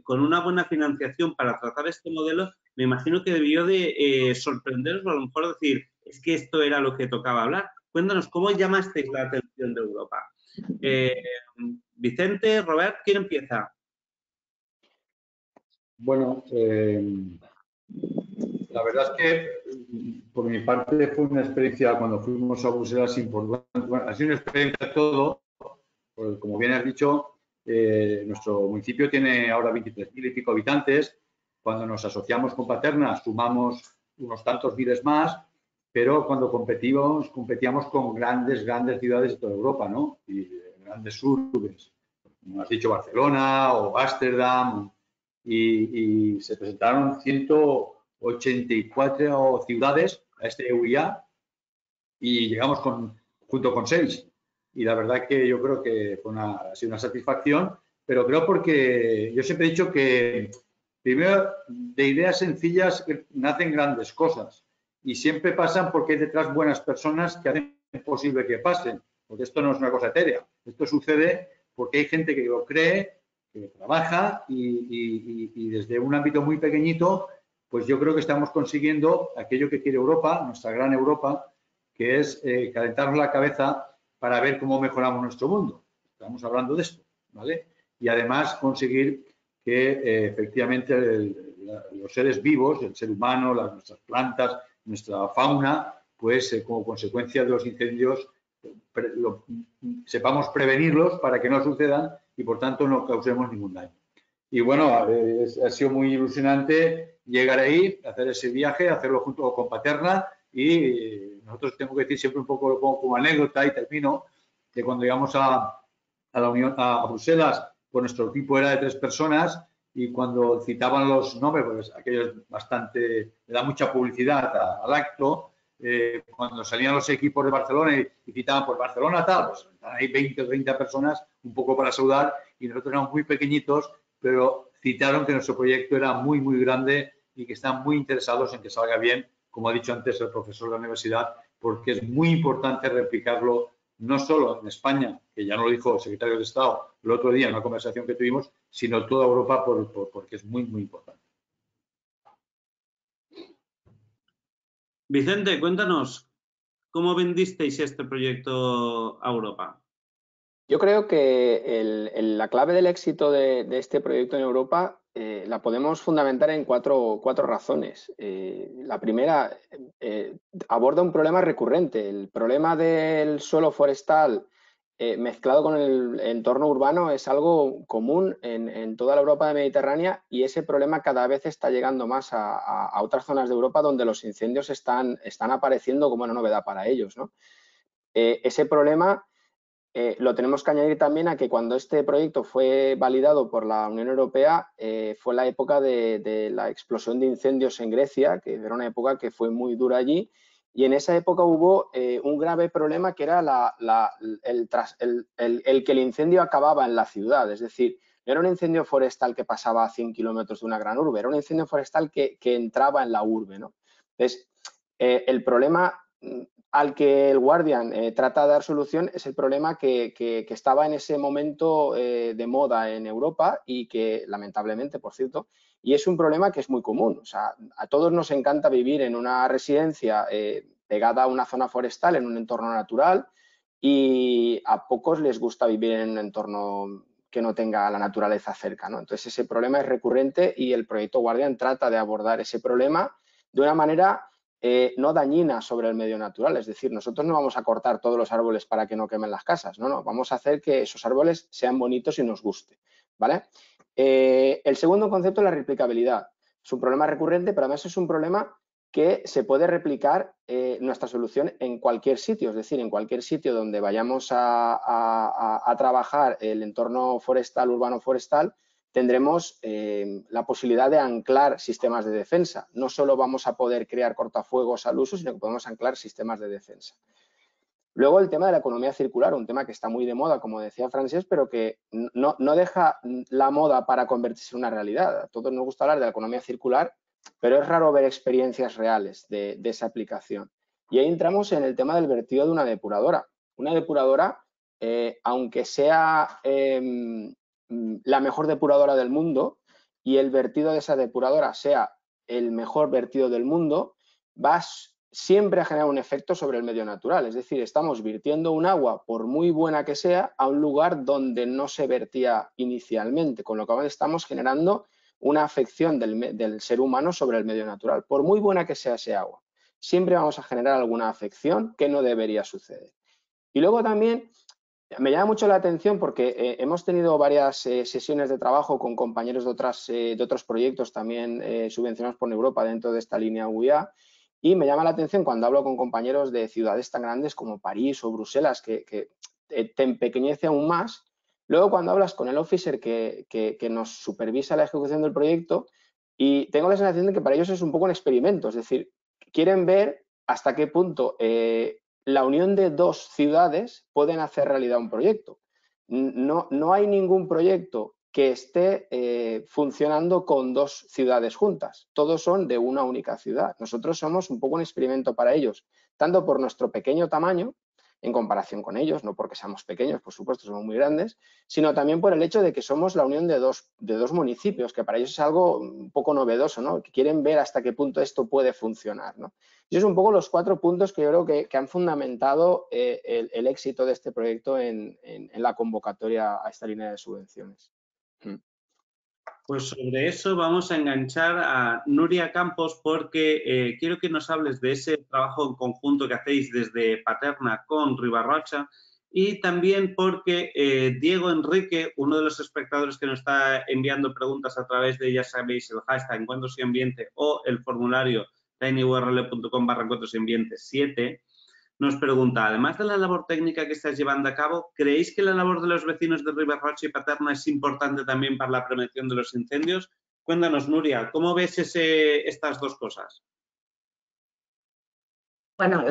con una buena financiación para tratar este modelo, me imagino que debió de sorprenderos o a lo mejor decir, es que esto era lo que tocaba hablar. Cuéntanos, ¿cómo llamasteis la atención de Europa? Vicente, Robert, ¿quién empieza? Bueno, la verdad es que por mi parte fue una experiencia cuando fuimos a Bruselas importante. Bueno, ha sido una experiencia todo, pues, como bien has dicho, nuestro municipio tiene ahora 23.000 y pico habitantes. Cuando nos asociamos con Paterna sumamos unos tantos miles más, pero cuando competíamos con grandes ciudades de toda Europa, ¿no? Y grandes urbes, como has dicho, Barcelona o Ámsterdam, y se presentaron 184 ciudades a este EUIA y llegamos junto con 6. Y la verdad que yo creo que ha sido una satisfacción, pero creo porque yo siempre he dicho que primero de ideas sencillas nacen grandes cosas y siempre pasan porque hay detrás buenas personas que hacen posible que pasen, porque esto no es una cosa etérea, esto sucede porque hay gente que lo cree, que trabaja y desde un ámbito muy pequeñito, pues yo creo que estamos consiguiendo aquello que quiere Europa, nuestra gran Europa, que es calentarnos la cabeza para ver cómo mejoramos nuestro mundo. Estamos hablando de esto, ¿vale? Y además conseguir que efectivamente los seres vivos, el ser humano, nuestras plantas, nuestra fauna, pues como consecuencia de los incendios sepamos prevenirlos para que no sucedan y por tanto no causemos ningún daño. Y bueno, ha sido muy ilusionante llegar ahí, hacer ese viaje, hacerlo junto con Paterna y nosotros tengo que decir siempre un poco, lo pongo como anécdota y termino, que cuando llegamos a Bruselas, pues nuestro equipo era de 3 personas y cuando citaban los nombres, pues aquello es bastante, le da mucha publicidad al acto, cuando salían los equipos de Barcelona y citaban por Barcelona tal, pues hay 20 o 30 personas un poco para saludar y nosotros éramos muy pequeñitos, pero citaron que nuestro proyecto era muy, muy grande y que están muy interesados en que salga bien, como ha dicho antes el profesor de la universidad, porque es muy importante replicarlo no solo en España, que ya nos lo dijo el secretario de Estado el otro día en una conversación que tuvimos, sino toda Europa porque es muy, muy importante. Vicente, cuéntanos, ¿cómo vendisteis este proyecto a Europa? Yo creo que la clave del éxito de este proyecto en Europa la podemos fundamentar en cuatro razones. La primera, aborda un problema recurrente. El problema del suelo forestal mezclado con el entorno urbano es algo común en toda la Europa mediterránea y ese problema cada vez está llegando más a otras zonas de Europa donde los incendios están apareciendo como una novedad para ellos, ¿no? Ese problema lo tenemos que añadir también a que cuando este proyecto fue validado por la Unión Europea fue la época de la explosión de incendios en Grecia, que era una época que fue muy dura allí, y en esa época hubo un grave problema que era el que el incendio acababa en la ciudad, es decir, no era un incendio forestal que pasaba a 100 kilómetros de una gran urbe, era un incendio forestal que entraba en la urbe, ¿no? Entonces, el problema al que el Guardian trata de dar solución es el problema que estaba en ese momento de moda en Europa y que lamentablemente, por cierto, y es un problema que es muy común. O sea, a todos nos encanta vivir en una residencia pegada a una zona forestal, en un entorno natural, y a pocos les gusta vivir en un entorno que no tenga la naturaleza cerca, ¿no? Entonces ese problema es recurrente y el proyecto Guardian trata de abordar ese problema de una manera no dañina sobre el medio natural, es decir, nosotros no vamos a cortar todos los árboles para que no quemen las casas, no, vamos a hacer que esos árboles sean bonitos y nos guste, ¿vale? El segundo concepto es la replicabilidad. Es un problema recurrente, pero además es un problema que se puede replicar nuestra solución en cualquier sitio, es decir, en cualquier sitio donde vayamos a trabajar el entorno forestal, urbano forestal, tendremos la posibilidad de anclar sistemas de defensa. No solo vamos a poder crear cortafuegos al uso, sino que podemos anclar sistemas de defensa. Luego el tema de la economía circular, un tema que está muy de moda, como decía Francesc, pero que no deja la moda para convertirse en una realidad. A todos nos gusta hablar de la economía circular, pero es raro ver experiencias reales de esa aplicación. Y ahí entramos en el tema del vertido de una depuradora. Una depuradora, aunque sea la mejor depuradora del mundo y el vertido de esa depuradora sea el mejor vertido del mundo, va siempre a generar un efecto sobre el medio natural. Es decir, estamos virtiendo un agua, por muy buena que sea, a un lugar donde no se vertía inicialmente, con lo cual estamos generando una afección del ser humano sobre el medio natural, por muy buena que sea ese agua. Siempre vamos a generar alguna afección que no debería suceder. Y luego también me llama mucho la atención porque hemos tenido varias sesiones de trabajo con compañeros de otros proyectos también subvencionados por Europa dentro de esta línea UEA y me llama la atención cuando hablo con compañeros de ciudades tan grandes como París o Bruselas que te empequeñece aún más. Luego cuando hablas con el officer que nos supervisa la ejecución del proyecto y tengo la sensación de que para ellos es un poco un experimento, es decir, quieren ver hasta qué punto la unión de dos ciudades pueden hacer realidad un proyecto. No hay ningún proyecto que esté funcionando con dos ciudades juntas. Todos son de una única ciudad. Nosotros somos un poco un experimento para ellos, tanto por nuestro pequeño tamaño, en comparación con ellos, no porque seamos pequeños, por supuesto, somos muy grandes, sino también por el hecho de que somos la unión de dos municipios, que para ellos es algo un poco novedoso, ¿no? Que quieren ver hasta qué punto esto puede funcionar, ¿no? Y son un poco los 4 puntos que yo creo que han fundamentado el éxito de este proyecto en la convocatoria a esta línea de subvenciones. Pues sobre eso vamos a enganchar a Nuria Campos porque quiero que nos hables de ese trabajo en conjunto que hacéis desde Paterna con Ribarrocha y también porque Diego Enrique, uno de los espectadores que nos está enviando preguntas a través de, ya sabéis, el hashtag Encuentros y Ambiente o el formulario tinyurl.com/encuentros-ambientes7, nos pregunta, además de la labor técnica que estáis llevando a cabo, ¿creéis que la labor de los vecinos de Riba-roja y Paterna es importante también para la prevención de los incendios? Cuéntanos, Nuria, ¿cómo ves estas dos cosas? Bueno,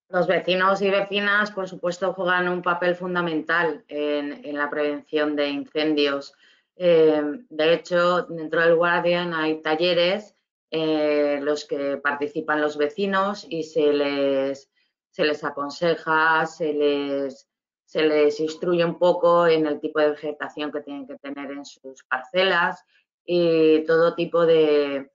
los vecinos y vecinas, por supuesto, juegan un papel fundamental en la prevención de incendios. De hecho, dentro del Guardian hay talleres en los que participan los vecinos y se les aconseja, se les instruye un poco en el tipo de vegetación que tienen que tener en sus parcelas y todo tipo de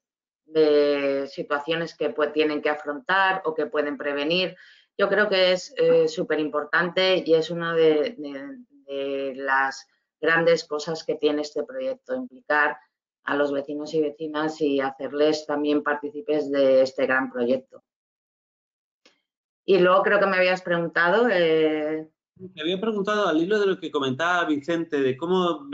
situaciones que tienen que afrontar o que pueden prevenir. Yo creo que es súper importante y es una de las grandes cosas que tiene este proyecto, implicar a los vecinos y vecinas y hacerles también partícipes de este gran proyecto. Y luego creo que me habías preguntado... Me había preguntado al hilo de lo que comentaba Vicente, de cómo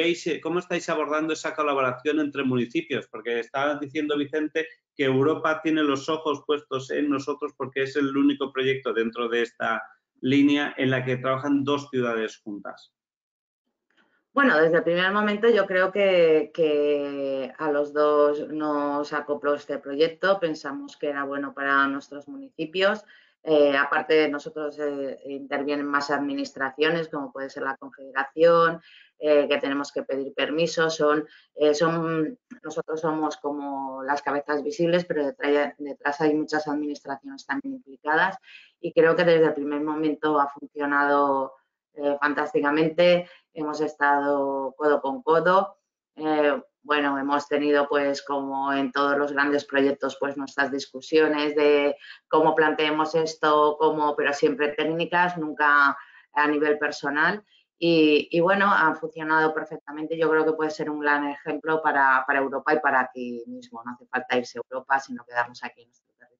estáis abordando esa colaboración entre municipios, porque estaba diciendo Vicente que Europa tiene los ojos puestos en nosotros porque es el único proyecto dentro de esta línea en la que trabajan dos ciudades juntas. Bueno, desde el primer momento yo creo que a los dos nos acopló este proyecto, pensamos que era bueno para nuestros municipios. Aparte de nosotros intervienen más administraciones, como puede ser la Confederación, que tenemos que pedir permisos. Nosotros somos como las cabezas visibles, pero detrás hay muchas administraciones también implicadas y creo que desde el primer momento ha funcionado fantásticamente. Hemos estado codo con codo. Bueno, hemos tenido, pues, como en todos los grandes proyectos, pues nuestras discusiones de cómo planteemos esto, pero siempre técnicas, nunca a nivel personal. Y bueno, han funcionado perfectamente. Yo creo que puede ser un gran ejemplo para Europa y para aquí mismo. No hace falta irse a Europa, sino quedarnos aquí en nuestro territorio.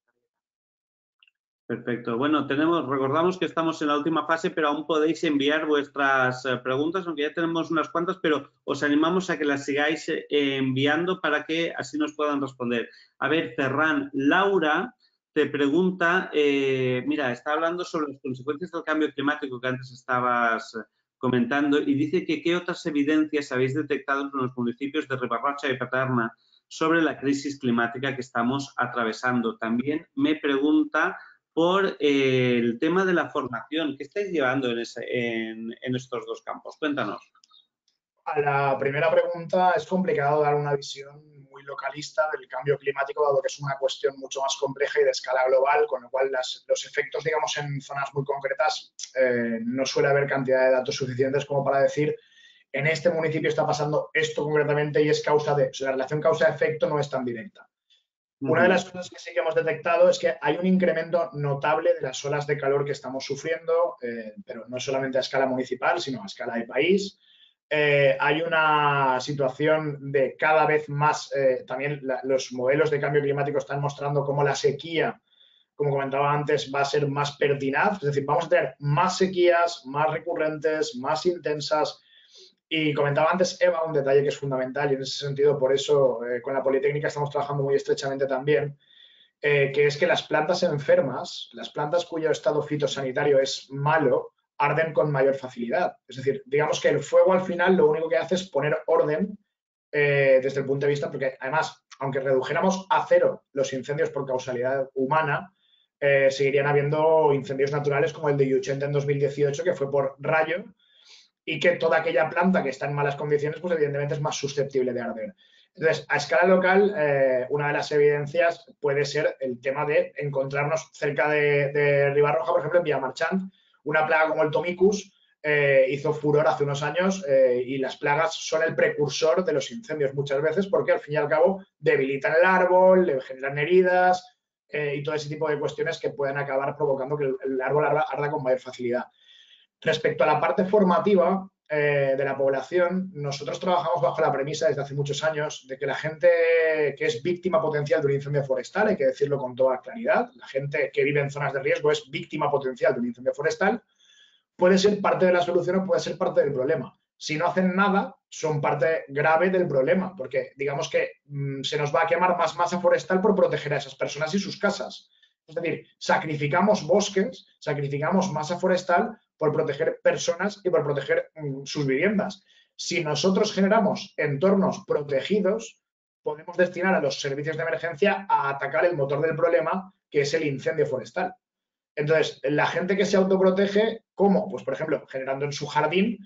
Perfecto. Bueno, recordamos que estamos en la última fase, pero aún podéis enviar vuestras preguntas, aunque ya tenemos unas cuantas, pero os animamos a que las sigáis enviando para que así nos puedan responder. A ver, Ferran, Laura te pregunta, mira, está hablando sobre las consecuencias del cambio climático que antes estabas comentando y dice que qué otras evidencias habéis detectado en los municipios de Riba-roja y Paterna sobre la crisis climática que estamos atravesando. También me pregunta por el tema de la formación. ¿Qué estáis llevando en estos dos campos? Cuéntanos. A la primera pregunta, es complicado dar una visión muy localista del cambio climático, dado que es una cuestión mucho más compleja y de escala global, con lo cual los efectos, digamos, en zonas muy concretas no suele haber cantidad de datos suficientes como para decir en este municipio está pasando esto concretamente y es causa de... O sea, la relación causa-efecto no es tan directa. Una de las cosas que sí que hemos detectado es que hay un incremento notable de las olas de calor que estamos sufriendo, pero no solamente a escala municipal, sino a escala de país. Hay una situación de cada vez más, también los modelos de cambio climático están mostrando cómo la sequía, como comentaba antes, va a ser más pertinaz. Es decir, vamos a tener más sequías, más recurrentes, más intensas. Y comentaba antes Eva un detalle que es fundamental y en ese sentido, por eso, con la Politécnica estamos trabajando muy estrechamente también, que es que las plantas enfermas, las plantas cuyo estado fitosanitario es malo, arden con mayor facilidad. Es decir, digamos que el fuego al final lo único que hace es poner orden desde el punto de vista, porque además, aunque redujéramos a cero los incendios por causalidad humana, seguirían habiendo incendios naturales como el de Yuchente en 2018, que fue por rayo, y que toda aquella planta que está en malas condiciones, pues evidentemente es más susceptible de arder. Entonces, a escala local, una de las evidencias puede ser el tema de encontrarnos cerca de Riba-roja, por ejemplo, en Villamarchant, una plaga como el Tomicus hizo furor hace unos años y las plagas son el precursor de los incendios muchas veces porque al fin y al cabo debilitan el árbol, le generan heridas y todo ese tipo de cuestiones que pueden acabar provocando que el árbol arda con mayor facilidad. Respecto a la parte formativa de la población, nosotros trabajamos bajo la premisa desde hace muchos años de que la gente que es víctima potencial de un incendio forestal, hay que decirlo con toda claridad, la gente que vive en zonas de riesgo es víctima potencial de un incendio forestal, puede ser parte de la solución o puede ser parte del problema. si no hacen nada, son parte grave del problema, porque digamos que se nos va a quemar más masa forestal por proteger a esas personas y sus casas. Es decir, sacrificamos bosques, sacrificamos masa forestal por proteger personas y por proteger sus viviendas. Si nosotros generamos entornos protegidos, podemos destinar a los servicios de emergencia a atacar el motor del problema, que es el incendio forestal. Entonces, la gente que se autoprotege, ¿cómo? Pues, por ejemplo, generando en su jardín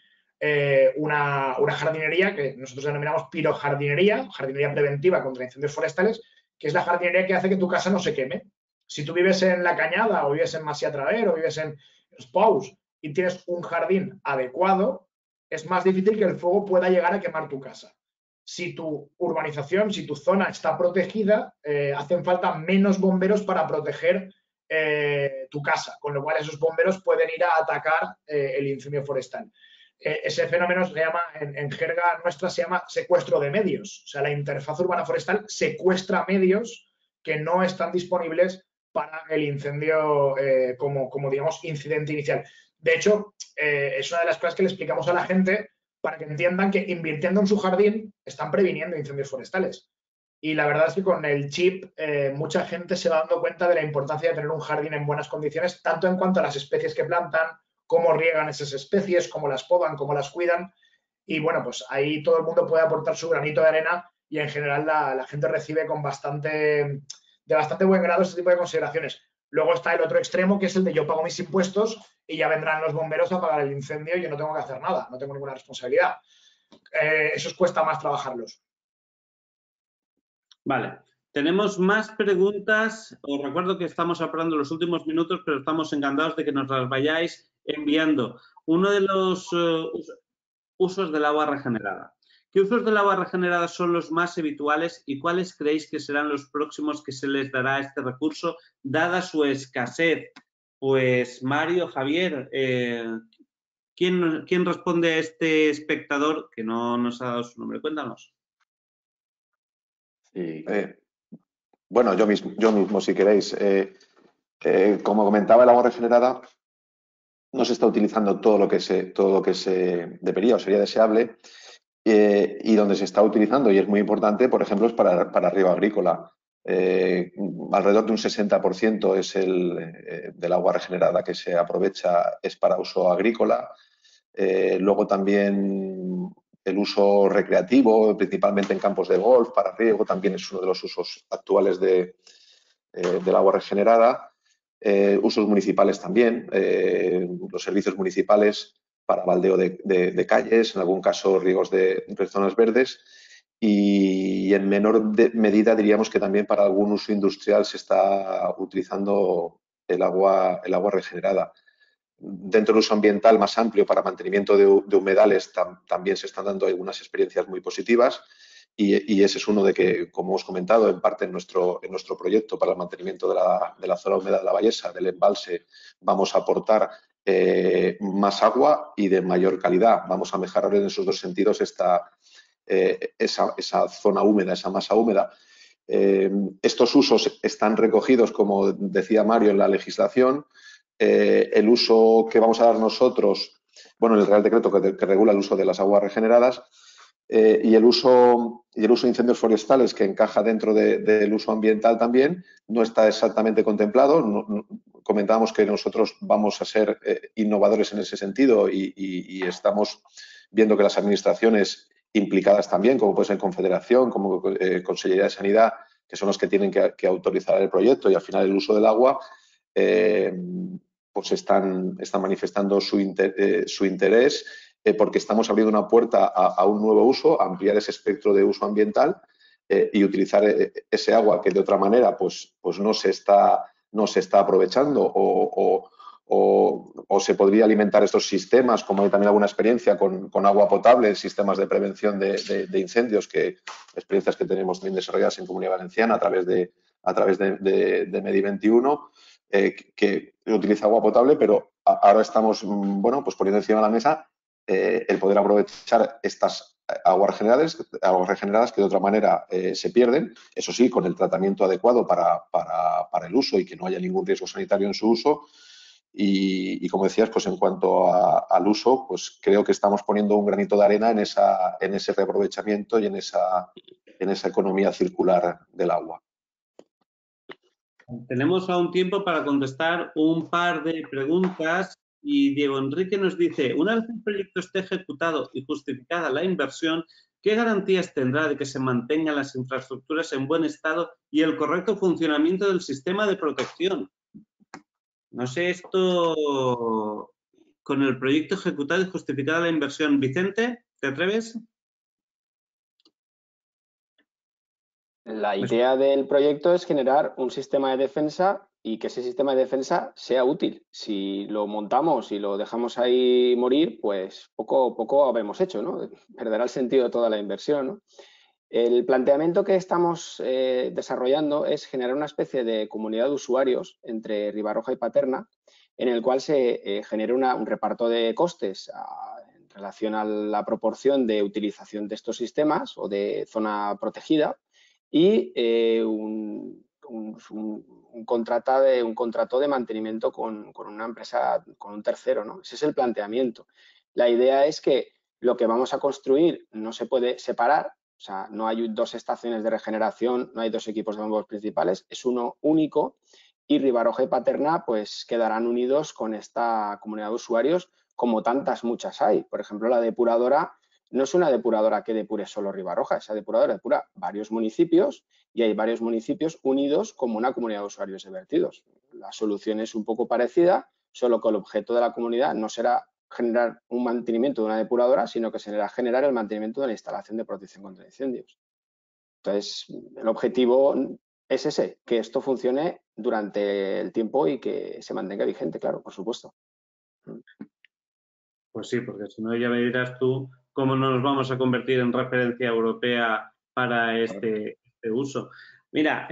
una jardinería que nosotros denominamos pirojardinería, jardinería preventiva contra incendios forestales, que es la jardinería que hace que tu casa no se queme. Si tú vives en La Cañada o vives en Masia Traver o vives en Los Pous y tienes un jardín adecuado, es más difícil que el fuego pueda llegar a quemar tu casa. Si tu urbanización, si tu zona está protegida, hacen falta menos bomberos para proteger tu casa, con lo cual esos bomberos pueden ir a atacar el incendio forestal. Ese fenómeno se llama, en jerga nuestra, se llama secuestro de medios. O sea, la interfaz urbana forestal secuestra medios que no están disponibles para el incendio como, digamos, incidente inicial. De hecho, es una de las cosas que le explicamos a la gente para que entiendan que invirtiendo en su jardín están previniendo incendios forestales. Y la verdad es que con el chip mucha gente se va dando cuenta de la importancia de tener un jardín en buenas condiciones, tanto en cuanto a las especies que plantan, cómo riegan esas especies, cómo las podan, cómo las cuidan. Y bueno, pues ahí todo el mundo puede aportar su granito de arena y en general la gente recibe de bastante buen grado este tipo de consideraciones. Luego está el otro extremo, que es el de yo pago mis impuestos y ya vendrán los bomberos a apagar el incendio y yo no tengo que hacer nada, no tengo ninguna responsabilidad. Esos cuesta más trabajarlos. Vale. Tenemos más preguntas. Os recuerdo que estamos apurando los últimos minutos, pero estamos encantados de que nos las vayáis enviando. Uno de los usos del agua regenerada. ¿Qué usos del agua regenerada son los más habituales y cuáles creéis que serán los próximos que se les dará a este recurso, dada su escasez? Pues Mario, Javier, ¿quién responde a este espectador que no nos ha dado su nombre? Cuéntanos. Sí. Bueno, yo mismo, si queréis. Como comentaba, el agua regenerada no se está utilizando todo lo que se debería o sería deseable, y donde se está utilizando, y es muy importante, por ejemplo, es para riego agrícola. Alrededor de un 60% es del agua regenerada que se aprovecha, es para uso agrícola. Luego también el uso recreativo, principalmente en campos de golf, para riego, también es uno de los usos actuales del agua regenerada. Usos municipales también, los servicios municipales para baldeo de calles, en algún caso riegos de zonas verdes, y en menor medida diríamos que también para algún uso industrial se está utilizando el agua regenerada. Dentro del uso ambiental más amplio para mantenimiento de humedales también se están dando algunas experiencias muy positivas, y ese es uno de que, como hemos comentado, en parte en nuestro proyecto para el mantenimiento de la zona húmeda de la Vallesa, del embalse, vamos a aportar más agua y de mayor calidad. Vamos a mejorar en esos dos sentidos esa zona húmeda, esa masa húmeda. Estos usos están recogidos, como decía Mario, en la legislación. El uso que vamos a dar nosotros, bueno, en el Real Decreto que regula el uso de las aguas regeneradas, y el uso de incendios forestales, que encaja dentro del uso ambiental también, no está exactamente contemplado. Comentábamos que nosotros vamos a ser innovadores en ese sentido y estamos viendo que las administraciones implicadas también, como puede ser Confederación, como Consellería de Sanidad, que son los que tienen que autorizar el proyecto, y al final el uso del agua, pues están manifestando su interés, porque estamos abriendo una puerta a un nuevo uso, a ampliar ese espectro de uso ambiental, y utilizar ese agua que de otra manera pues no se está aprovechando, o se podría alimentar estos sistemas, como hay también alguna experiencia con agua potable, sistemas de prevención de incendios, experiencias que tenemos también desarrolladas en Comunidad Valenciana a través de Medi 21, que utiliza agua potable, pero ahora estamos pues poniendo encima de la mesa el poder aprovechar estas aguas regeneradas que de otra manera se pierden, eso sí, con el tratamiento adecuado para el uso y que no haya ningún riesgo sanitario en su uso. Y como decías, pues en cuanto al uso, pues creo que estamos poniendo un granito de arena en ese reaprovechamiento y en esa economía circular del agua. Tenemos aún tiempo para contestar un par de preguntas y Diego Enrique nos dice, una vez el proyecto esté ejecutado y justificada la inversión, ¿qué garantías tendrá de que se mantengan las infraestructuras en buen estado y el correcto funcionamiento del sistema de protección? No sé esto con el proyecto ejecutado y justificada la inversión. Vicente, ¿te atreves? La idea del proyecto es generar un sistema de defensa y que ese sistema de defensa sea útil. Si lo montamos y lo dejamos ahí morir, pues poco habremos hecho, ¿no? Perderá el sentido de toda la inversión, ¿no? El planteamiento que estamos desarrollando es generar una especie de comunidad de usuarios entre Ribarroja y Paterna, en el cual se genere un reparto de costes en relación a la proporción de utilización de estos sistemas o de zona protegida y un contrato de mantenimiento con una empresa, con un tercero, ¿no? Ese es el planteamiento. La idea es que lo que vamos a construir no se puede separar, o sea, no hay dos estaciones de regeneración, no hay dos equipos de bombos principales, es uno único y Ribarroja y Paterna pues quedarán unidos con esta comunidad de usuarios como tantas muchas hay. Por ejemplo, la depuradora no es una depuradora que depure solo Ribarroja, esa depuradora depura varios municipios y hay varios municipios unidos como una comunidad de usuarios de vertidos. La solución es un poco parecida, solo que el objeto de la comunidad no será generar un mantenimiento de una depuradora, sino que será generar el mantenimiento de la instalación de protección contra incendios. Entonces, el objetivo es ese, que esto funcione durante el tiempo y que se mantenga vigente, claro, por supuesto. Pues sí, porque si no ya me dirás tú cómo nos vamos a convertir en referencia europea para este uso. Mira,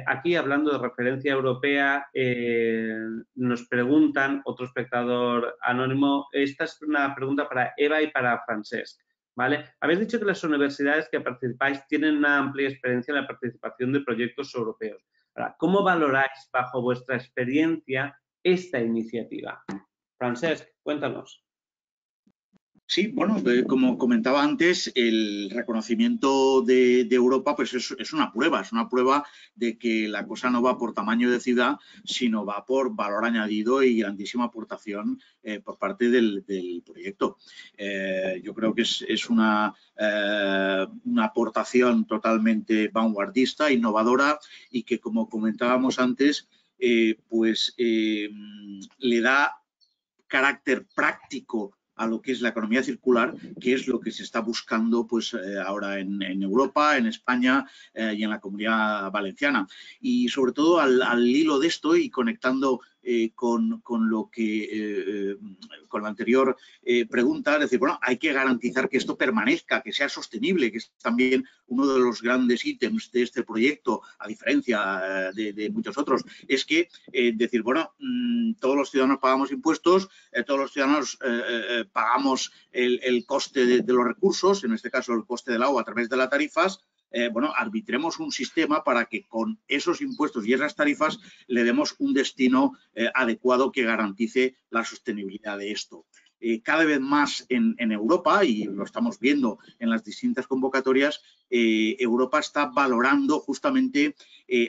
aquí hablando de referencia europea, nos preguntan, otro espectador anónimo, esta es una pregunta para Eva y para Francesc, ¿vale? Habéis dicho que las universidades que participáis tienen una amplia experiencia en la participación de proyectos europeos. Ahora, ¿cómo valoráis, bajo vuestra experiencia, esta iniciativa? Francesc, cuéntanos. Sí, bueno, como comentaba antes, el reconocimiento de Europa pues es una prueba de que la cosa no va por tamaño de ciudad, sino va por valor añadido y grandísima aportación por parte del proyecto. Yo creo que es una aportación totalmente vanguardista, innovadora y que, como comentábamos antes, le da carácter práctico a lo que es la economía circular, que es lo que se está buscando pues ahora en Europa, en España y en la Comunidad Valenciana. Y sobre todo al hilo de esto y conectando con la anterior pregunta, es decir, bueno, hay que garantizar que esto permanezca, que sea sostenible, que es también uno de los grandes ítems de este proyecto, a diferencia de muchos otros, es que decir, bueno, todos los ciudadanos pagamos impuestos, todos los ciudadanos pagamos el coste de los recursos, en este caso el coste del agua a través de las tarifas. Bueno, arbitremos un sistema para que con esos impuestos y esas tarifas le demos un destino adecuado que garantice la sostenibilidad de esto. Cada vez más en Europa, y lo estamos viendo en las distintas convocatorias, Europa está valorando justamente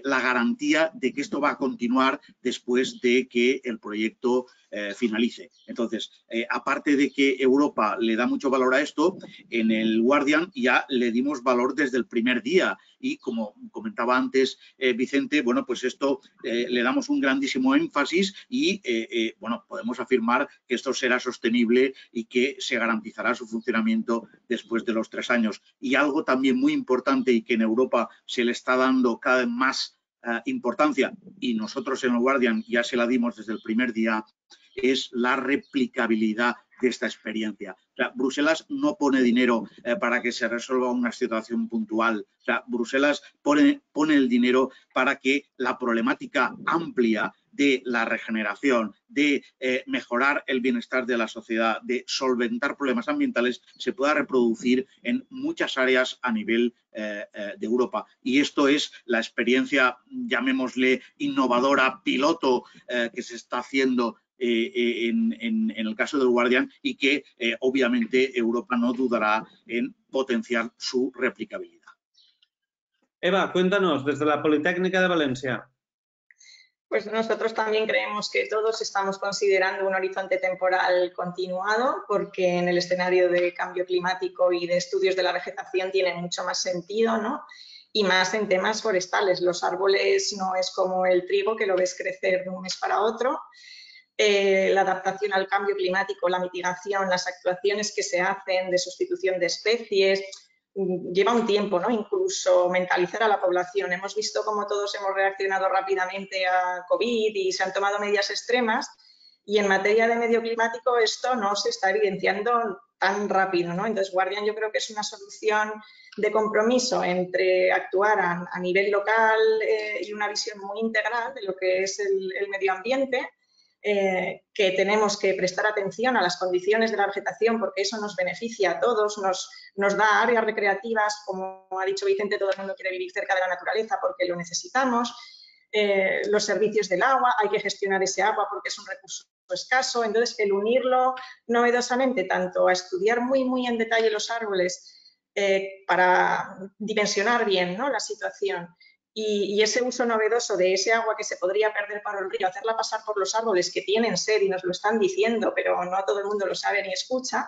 la garantía de que esto va a continuar después de que el proyecto finalice. Entonces, aparte de que Europa le da mucho valor a esto, en el Guardian ya le dimos valor desde el primer día y, como comentaba antes Vicente, bueno, pues esto le damos un grandísimo énfasis y, bueno, podemos afirmar que esto será sostenible y que se garantizará su funcionamiento después de los 3 años. Y algo también muy importante y que en Europa se le está dando cada vez más importancia, y nosotros en el Guardian ya se la dimos desde el primer día, es la replicabilidad de esta experiencia. O sea, Bruselas no pone dinero para que se resuelva una situación puntual. O sea, Bruselas pone el dinero para que la problemática amplia de la regeneración, de mejorar el bienestar de la sociedad, de solventar problemas ambientales, se pueda reproducir en muchas áreas a nivel de Europa. Y esto es la experiencia, llamémosle innovadora, piloto, que se está haciendo en el caso del Guardian y que obviamente Europa no dudará en potenciar su replicabilidad. Eva, cuéntanos, desde la Politécnica de Valencia. Pues nosotros también creemos que todos estamos considerando un horizonte temporal continuado, porque en el escenario de cambio climático y de estudios de la vegetación tiene mucho más sentido, ¿no? Y más en temas forestales. Los árboles no es como el trigo, que lo ves crecer de un mes para otro. La adaptación al cambio climático, la mitigación, las actuaciones que se hacen de sustitución de especies, lleva un tiempo, ¿no? Incluso mentalizar a la población. Hemos visto cómo todos hemos reaccionado rápidamente a COVID y se han tomado medidas extremas, y en materia de medio climático esto no se está evidenciando tan rápido, ¿no? Entonces, Guardian yo creo que es una solución de compromiso entre actuar a nivel local y una visión muy integral de lo que es el medio ambiente, que tenemos que prestar atención a las condiciones de la vegetación, porque eso nos beneficia a todos, nos da áreas recreativas, como ha dicho Vicente, todo el mundo quiere vivir cerca de la naturaleza porque lo necesitamos. Los servicios del agua, hay que gestionar ese agua porque es un recurso escaso. Entonces, el unirlo novedosamente tanto a estudiar muy en detalle los árboles para dimensionar bien, ¿no?, la situación, y ese uso novedoso de ese agua que se podría perder para el río, hacerla pasar por los árboles que tienen sed y nos lo están diciendo, pero no todo el mundo lo sabe ni escucha,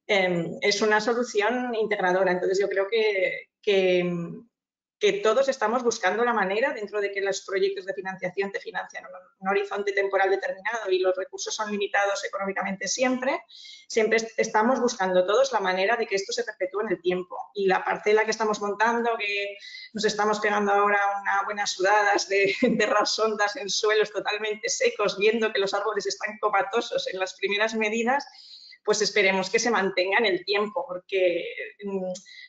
es una solución integradora. Entonces, yo creo que todos estamos buscando la manera, dentro de que los proyectos de financiación te financian un horizonte temporal determinado y los recursos son limitados económicamente siempre estamos buscando todos la manera de que esto se perpetúe en el tiempo. Y la parcela que estamos montando, que nos estamos pegando ahora unas buenas sudadas de enterrar sondas en suelos totalmente secos, viendo que los árboles están comatosos en las primeras medidas, pues esperemos que se mantenga en el tiempo, porque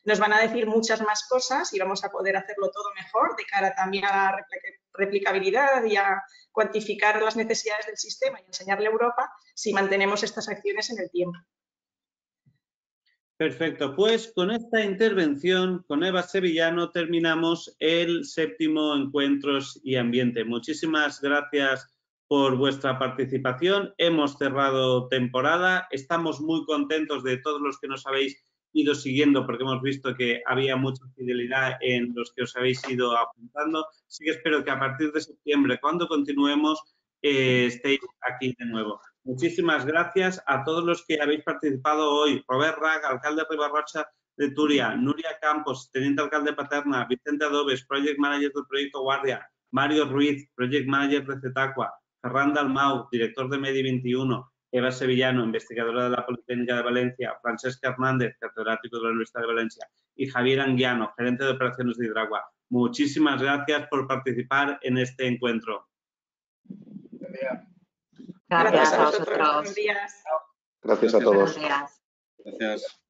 nos van a decir muchas más cosas y vamos a poder hacerlo todo mejor de cara también a la replicabilidad y a cuantificar las necesidades del sistema y enseñarle a Europa si mantenemos estas acciones en el tiempo. Perfecto, pues con esta intervención con Eva Sevillano terminamos el 7º Encuentros y Ambiente. Muchísimas gracias por vuestra participación. Hemos cerrado temporada. Estamos muy contentos de todos los que nos habéis ido siguiendo, porque hemos visto que había mucha fidelidad en los que os habéis ido apuntando. Sí que espero que a partir de septiembre, cuando continuemos, estéis aquí de nuevo. Muchísimas gracias a todos los que habéis participado hoy. Robert Rag, alcalde de Ribarrocha de Túria, Nuria Campos, teniente alcalde de Paterna, Vicente Adobes, Project Manager del Proyecto Guardia, Mario Ruiz, Project Manager de Cetacua, Ferran Dalmau, director de Medi 21, Eva Sevillano, investigadora de la Politécnica de Valencia, Francesc Hernández, catedrático de la Universidad de Valencia, y Javier Anguiano, gerente de operaciones de Hidragua. Muchísimas gracias por participar en este encuentro. Gracias a vosotros. vosotros. Buenos días. Gracias a todos. Buenos días. Gracias.